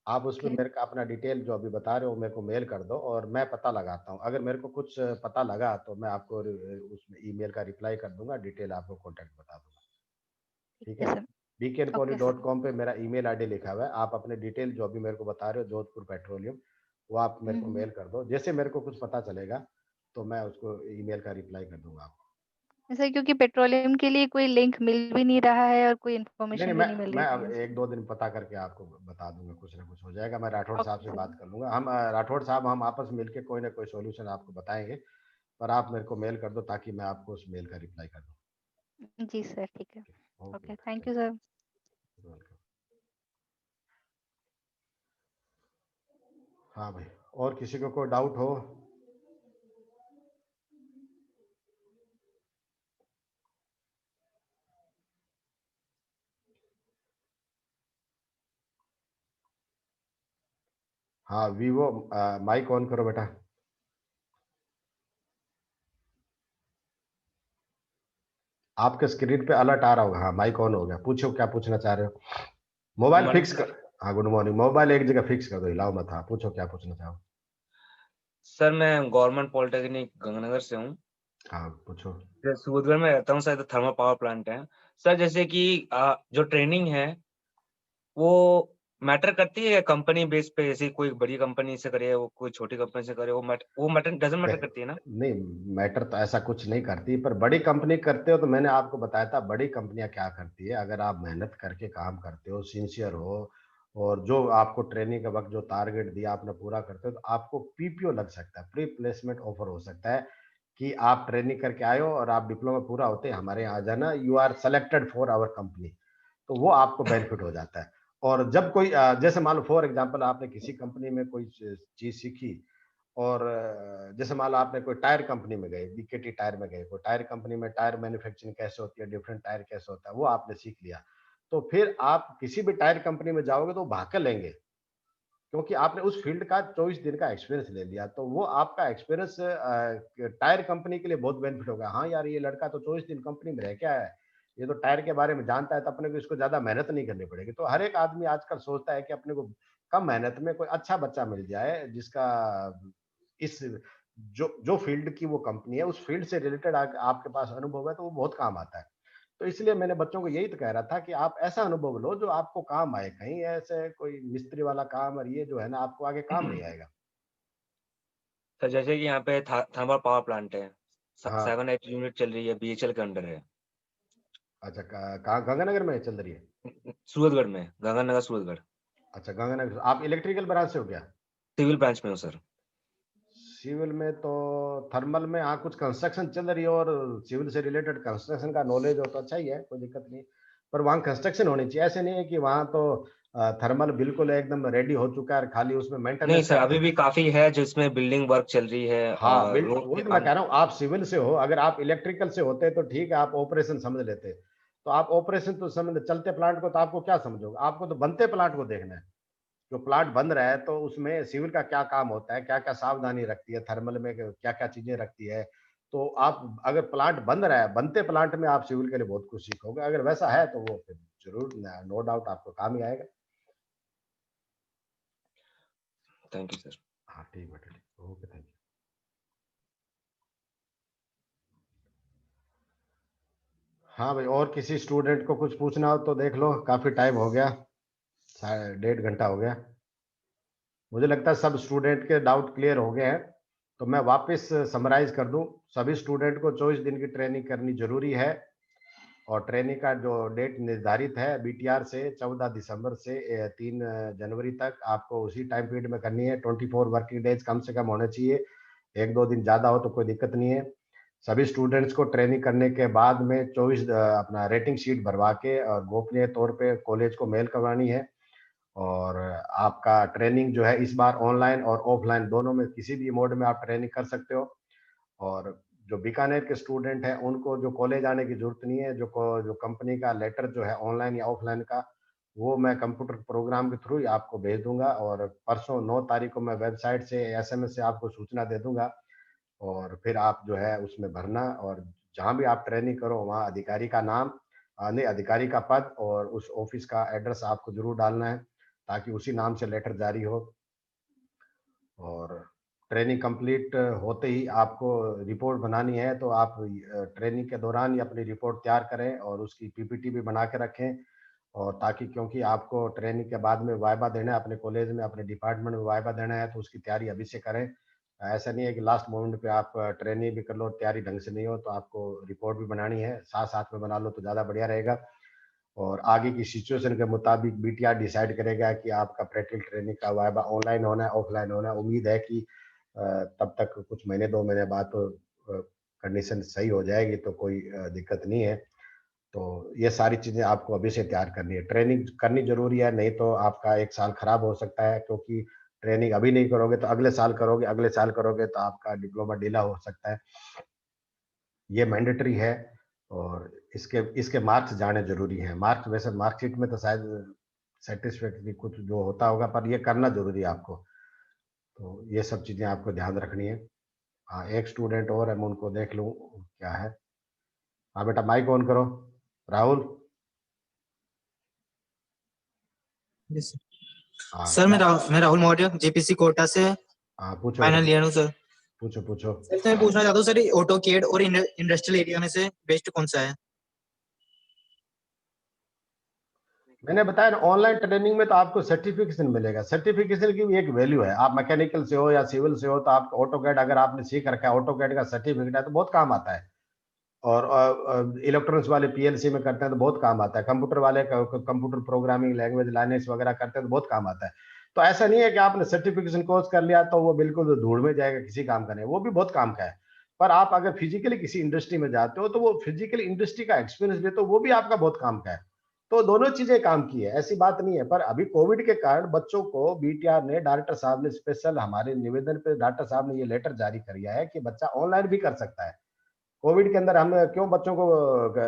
आप उस पे Okay. मेरे को अपना डिटेल जो अभी बता रहे हो मेरे को मेल कर दो, और मैं पता लगाता हूँ। अगर मेरे को कुछ पता लगा तो मैं आपको उसमें ईमेल का रिप्लाई कर दूंगा, डिटेल आपको कॉन्टेक्ट बता दूंगा। ठीक है, सर। beaconpoly.com पे मेरा ईमेल आईडी लिखा हुआ है। आप अपने डिटेल जो अभी मेरे को बता रहे हो जोधपुर पेट्रोलियम, वो आप मेरे को मेल कर दो। जैसे मेरे को कुछ पता चलेगा तो मैं उसको ईमेल का रिप्लाई कर दूंगा आपको। सर क्योंकि पेट्रोलियम के लिए कोई लिंक मिल भी नहीं रहा है और कोई नहीं इन्फॉर्मेशन भी मैं नहीं मिल मैं रही अब है। 1-2 दिन पता करके आपको बता दूंगा, कुछ ना कुछ हो जाएगा। मैं राठौड़ साहब ओके से सर। बात कर लूंगा। हम राठौड़ साहब हम आपस में मिलके कोई ना कोई सॉल्यूशन आपको बताएंगे, पर आप मेरे को मेल कर दो ताकि मैं आपको उस मेल का रिप्लाई कर दूं। जी सर ठीक है। Okay, okay thank you sir. Welcome. हाँ भाई, और किसी को कोई डाउट हो? हाँ, वीवो माइक ऑन करो बेटा। आपके स्क्रीन पे अलर्ट आ रहा होगा। हाँ, माइक ऑन हो गया। पूछो क्या पूछना चाह रहे हो। Mobile morning fix sir. कर। हाँ, गुड मॉर्निंग। मोबाइल एक जगह फिक्स कर दो, हिलाओ मत। हाँ, पूछो क्या पूछना चाहो। सर मैं गवर्नमेंट पॉलिटेक्निक गंगानगर से हूँ। हाँ, पूछो। सूरजगढ़ में रहता हूँ, शायद थर्मल पावर प्लांट है। सर जैसे कि जो ट्रेनिंग है वो मैटर करती है कंपनी बेस पे, जैसे कोई बड़ी कंपनी से करे वो कोई छोटी कंपनी से करे, वो मैटर डजंट मैटर करती है ना। नहीं, मैटर तो ऐसा कुछ नहीं करती, पर बड़ी कंपनी करते हो तो मैंने आपको बताया था बड़ी कंपनियां क्या करती है। अगर आप मेहनत करके काम करते हो, सिंसियर हो, और जो आपको ट्रेनिंग के वक्त जो टारगेट दिया आपने पूरा करते हो, तो आपको पीपीओ लग सकता है, प्री प्लेसमेंट ऑफर हो सकता है कि आप ट्रेनिंग करके आए हो और आप डिप्लोमा पूरा होते हमारे यहाँ आ जाना, you are selected for our company. तो वो आपको बेनिफिट हो जाता है। और जब कोई जैसे मान लो फॉर एग्जांपल आपने किसी कंपनी में कोई चीज सीखी, और जैसे मान लो आपने कोई टायर कंपनी में गए, बीकेटी टायर में गए, कोई टायर कंपनी में टायर मैन्युफैक्चरिंग कैसे होती है, डिफरेंट टायर कैसे होता है, वो आपने सीख लिया। तो फिर आप किसी भी टायर कंपनी में जाओगे तो भाग कर लेंगे, क्योंकि आपने उस फील्ड का 24 दिन का एक्सपीरियंस ले लिया। तो वो आपका एक्सपीरियंस टायर कंपनी के लिए बहुत बेनिफिट होगा। हाँ यार, ये लड़का तो 24 दिन कंपनी में रह के आया है, ये तो टायर के बारे में जानता है, तो अपने को इसको ज्यादा मेहनत नहीं करनी पड़ेगी। तो हर एक आदमी आजकल सोचता है कि अपने को कम मेहनत में कोई अच्छा बच्चा मिल जाए जिसका इस जो जो फील्ड की वो कंपनी है उस फील्ड से रिलेटेड आपके पास अनुभव है, तो वो बहुत काम आता है। तो इसलिए मैंने बच्चों को यही तो कह रहा था कि आप ऐसा अनुभव लो जो आपको काम आए। कहीं ऐसे कोई मिस्त्री वाला काम और ये जो है ना, आपको आगे काम नहीं आएगा। सर जैसे कि यहाँ पे थर्मल पावर प्लांट है, हाँ। 7-8 यूनिट चल रही है, बीएचएल के अंडर है। अच्छा, कहाँ गंगानगर में चल रही है? सूरतगढ़ में, गंगानगर सूरतगढ़। अच्छा, गंगानगर। आप इलेक्ट्रिकल ब्रांच से हो क्या? सिविल ब्रांच में हूँ सर। सिविल में तो थर्मल में हाँ कुछ कंस्ट्रक्शन चल रही है, और सिविल से रिलेटेड कंस्ट्रक्शन का नॉलेज हो तो अच्छा ही है, कोई दिक्कत नहीं। पर वहाँ कंस्ट्रक्शन होनी चाहिए, ऐसे नहीं है कि वहाँ तो थर्मल बिल्कुल एकदम रेडी हो चुका है और खाली उसमें नहीं मेंटेनेंस सर, का। अभी भी काफी है जिसमें बिल्डिंग वर्क चल रही है, हाँ, रोड वही पे तो मैं कह रहा हूँ। आप सिविल से हो, अगर आप इलेक्ट्रिकल से होते तो ठीक है, आप ऑपरेशन समझ लेते। तो आप ऑपरेशन तो समझ, चलते प्लांट को तो आपको क्या समझोगे, आपको तो बनते प्लांट को देखना है। जो प्लांट बन रहा है तो उसमें सिविल का क्या काम होता है, क्या क्या सावधानी रखती है, थर्मल में क्या क्या चीजें रखती है। तो आप अगर प्लांट बन रहा है, बनते प्लांट में आप सिविल के लिए बहुत कुछ सीखोगे। अगर वैसा है तो वो फिर जरूर, नो डाउट आपको काम ही आएगा। Thank you sir. हाँ ठीक है, ठीक, ओके, थैंक यू। हाँ भाई, और किसी स्टूडेंट को कुछ पूछना हो तो देख लो, काफी टाइम हो गया, 1.5 घंटा हो गया। मुझे लगता है सब स्टूडेंट के डाउट क्लियर हो गए हैं, तो मैं वापस समराइज कर दूं। सभी स्टूडेंट को 24 दिन की ट्रेनिंग करनी जरूरी है, और ट्रेनिंग का जो डेट निर्धारित है बीटीआर से 14 दिसंबर से 3 जनवरी तक, आपको उसी टाइम पीरियड में करनी है। 24 वर्किंग डेज कम से कम होने चाहिए, 1-2 दिन ज़्यादा हो तो कोई दिक्कत नहीं है। सभी स्टूडेंट्स को ट्रेनिंग करने के बाद में 24 अपना रेटिंग शीट भरवा के और गोपनीय तौर पे कॉलेज को मेल करवानी है। और आपका ट्रेनिंग जो है इस बार ऑनलाइन और ऑफलाइन दोनों में किसी भी मोड में आप ट्रेनिंग कर सकते हो। और जो बीकानेर के स्टूडेंट हैं उनको जो कॉलेज आने की जरूरत नहीं है, जो कंपनी का लेटर जो है ऑनलाइन या ऑफलाइन का, वो मैं कंप्यूटर प्रोग्राम के थ्रू ही आपको भेज दूंगा, और परसों 9 तारीख को मैं वेबसाइट से एसएमएस से आपको सूचना दे दूंगा। और फिर आप जो है उसमें भरना, और जहाँ भी आप ट्रेनिंग करो वहाँ अधिकारी का नाम, नहीं अधिकारी का पद और उस ऑफिस का एड्रेस आपको जरूर डालना है, ताकि उसी नाम से लेटर जारी हो। और ट्रेनिंग कंप्लीट होते ही आपको रिपोर्ट बनानी है, तो आप ट्रेनिंग के दौरान ही अपनी रिपोर्ट तैयार करें और उसकी पीपीटी भी बना के रखें। और ताकि, क्योंकि आपको ट्रेनिंग के बाद में वाइवा देना है अपने कॉलेज में, अपने डिपार्टमेंट में वाइवा देना है, तो उसकी तैयारी अभी से करें। ऐसा नहीं है कि लास्ट मोमेंट पे आप ट्रेनिंग भी कर लो, तैयारी ढंग से नहीं हो, तो आपको रिपोर्ट भी बनानी है, साथ साथ में बना लो तो ज़्यादा बढ़िया रहेगा। और आगे की सिचुएशन के मुताबिक बीटीआर डिसाइड करेगा कि आपका प्रैक्टिकल ट्रेनिंग का वाइवा ऑनलाइन होना है ऑफलाइन होना है। उम्मीद है कि तब तक कुछ महीने 2 महीने बाद तो कंडीशन सही हो जाएगी, तो कोई दिक्कत नहीं है। तो ये सारी चीज़ें आपको अभी से तैयार करनी है, ट्रेनिंग करनी जरूरी है, नहीं तो आपका 1 साल खराब हो सकता है। क्योंकि ट्रेनिंग अभी नहीं करोगे तो अगले साल करोगे, अगले साल करोगे तो आपका डिप्लोमा ढीला हो सकता है। ये मैंडेटरी है, और इसके मार्क्स जाने जरूरी हैं। मार्क्स वैसे मार्कशीट में तो शायद सेटिस्फैक्ट्री कुछ जो होता होगा, पर ये करना जरूरी है आपको। तो ये सब चीज़ें आपको ध्यान रखनी है। हाँ, एक स्टूडेंट और है, मैं उनको देख लूँ क्या है। हाँ बेटा, माइक ऑन करो। राहुल। यस हाँ सर, मैं राहुल मौर्य, जेपीसी कोटा से हाँ, पूछो फाइनल ईयर हूँ सर। पूछो। सर मैं पूछना चाहता हूँ सर, ऑटोकेड और इंडस्ट्रियल एरिया में से बेस्ट कौन सा है? मैंने बताया ना, ऑनलाइन ट्रेनिंग में तो आपको सर्टिफिकेशन मिलेगा। सर्टिफिकेशन की भी एक वैल्यू है। आप मैकेनिकल से हो या सिविल से हो, तो आपका ऑटोकैड अगर आपने सीख रखा है, ऑटोकैड का सर्टिफिकेट है, तो बहुत काम आता है। और इलेक्ट्रॉनिक्स वाले पीएलसी में करते हैं तो बहुत काम आता है। कंप्यूटर वाले कंप्यूटर प्रोग्रामिंग लैंग्वेज लाइनेक्स वगैरह करते हैं तो बहुत काम आता है। तो ऐसा नहीं है कि आपने सर्टिफिकेशन कोर्स कर लिया तो वो बिल्कुल धूल में जाएगा, किसी काम का नहीं, वो भी बहुत काम का है। पर आप अगर फिजिकली किसी इंडस्ट्री में जाते हो, तो वो फिजिकली इंडस्ट्री का एक्सपीरियंस भी, तो वो भी आपका बहुत काम का है। तो दोनों चीजें काम की है, ऐसी बात नहीं है। पर अभी कोविड के कारण बच्चों को बीटीआर ने, डायरेक्टर साहब ने स्पेशल हमारे निवेदन पे डायरेक्टर साहब ने ये लेटर जारी किया है कि बच्चा ऑनलाइन भी कर सकता है। कोविड के अंदर हम क्यों बच्चों को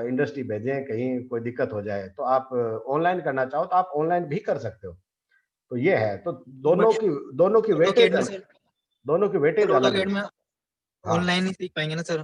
इंडस्ट्री भेजें, कहीं कोई दिक्कत हो जाए। तो आप ऑनलाइन करना चाहो तो आप ऑनलाइन भी कर सकते हो। तो ये है, तो दोनों की वेटेज अलग ऑटोकेड है। में ऑनलाइन ही सीख पाएंगे ना सर?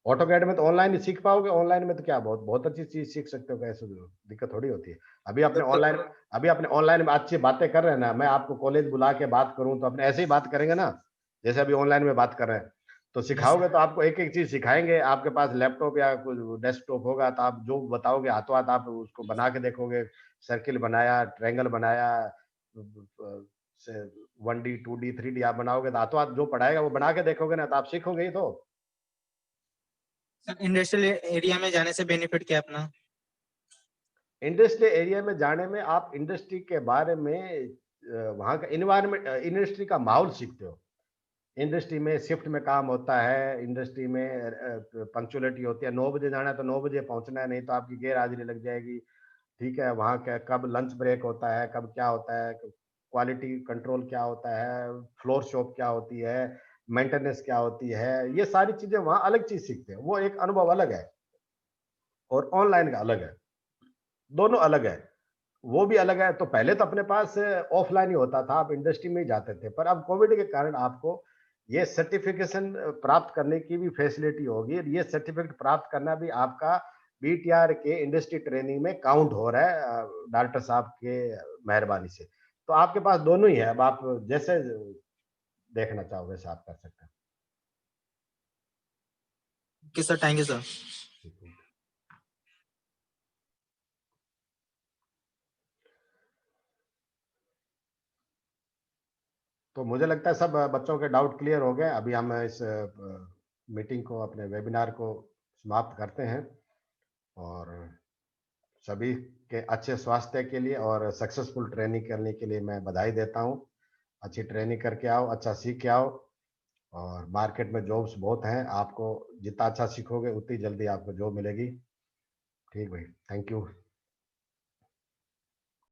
ऑटोकेड में तो ऑनलाइन ही सीख पाओगे। ऑनलाइन में तो क्या बहुत बहुत अच्छी चीज सीख सकते हो, कैसे दिक्कत थोड़ी होती है। अभी अपने ऑनलाइन में अच्छी बातें कर रहे हैं ना, मैं आपको कॉलेज बुला के बात करूं तो अपने ऐसे ही बात करेंगे ना, जैसे अभी ऑनलाइन में बात कर रहे हैं। तो सिखाओगे तो आपको एक एक चीज सिखाएंगे। आपके पास लैपटॉप या कुछ डेस्कटॉप होगा तो आप जो बताओगे हाथों हाथ आप उसको बना के देखोगे। सर्किल बनाया, ट्रायंगल बनाया, 1D 2D 3D आप बनाओगे तो हाथों हाथ जो पढ़ाएगा वो बना के देखोगे ना, तो आप सीखोगे ही। तो इंडस्ट्रियल एरिया में जाने से बेनिफिट क्या है अपना? इंडस्ट्रियल एरिया में जाने में आप इंडस्ट्री के बारे में, वहाँ का इन्वायरमेंट, इंडस्ट्री का माहौल सीखते हो। इंडस्ट्री में शिफ्ट में काम होता है, इंडस्ट्री में पंक्चुअलिटी होती है। 9 बजे जाना है तो 9 बजे पहुंचना है, नहीं तो आपकी गैर हाजिरी लग जाएगी। ठीक है, वहाँ का कब लंच ब्रेक होता है, कब क्या होता है, क्वालिटी कंट्रोल क्या होता है, फ्लोर शॉप क्या होती है, मेंटेनेंस क्या होती है, ये सारी चीजें वहाँ अलग चीज सीखते हैं। वो एक अनुभव अलग है, और ऑनलाइन का अलग है, दोनों अलग है। वो भी अलग है। तो पहले तो अपने पास ऑफलाइन ही होता था, आप इंडस्ट्री में ही जाते थे। पर अब कोविड के कारण आपको ये सर्टिफिकेशन प्राप्त करने की भी फैसिलिटी होगी। ये सर्टिफिकेट प्राप्त करना भी आपका बीटीआर के इंडस्ट्री ट्रेनिंग में काउंट हो रहा है, डायरेक्टर साहब के मेहरबानी से। तो आपके पास दोनों ही है। अब आप जैसे देखना चाहो वैसे आप कर सकते हैं। Sir thank you sir. तो मुझे लगता है सब बच्चों के डाउट क्लियर हो गए। अभी हम इस मीटिंग को, अपने वेबिनार को समाप्त करते हैं और सभी के अच्छे स्वास्थ्य के लिए और सक्सेसफुल ट्रेनिंग करने के लिए मैं बधाई देता हूँ। अच्छी ट्रेनिंग करके आओ, अच्छा सीख के आओ, और मार्केट में जॉब्स बहुत हैं। आपको जितना अच्छा सीखोगे उतनी जल्दी आपको जॉब मिलेगी। ठीक भाई, थैंक यू।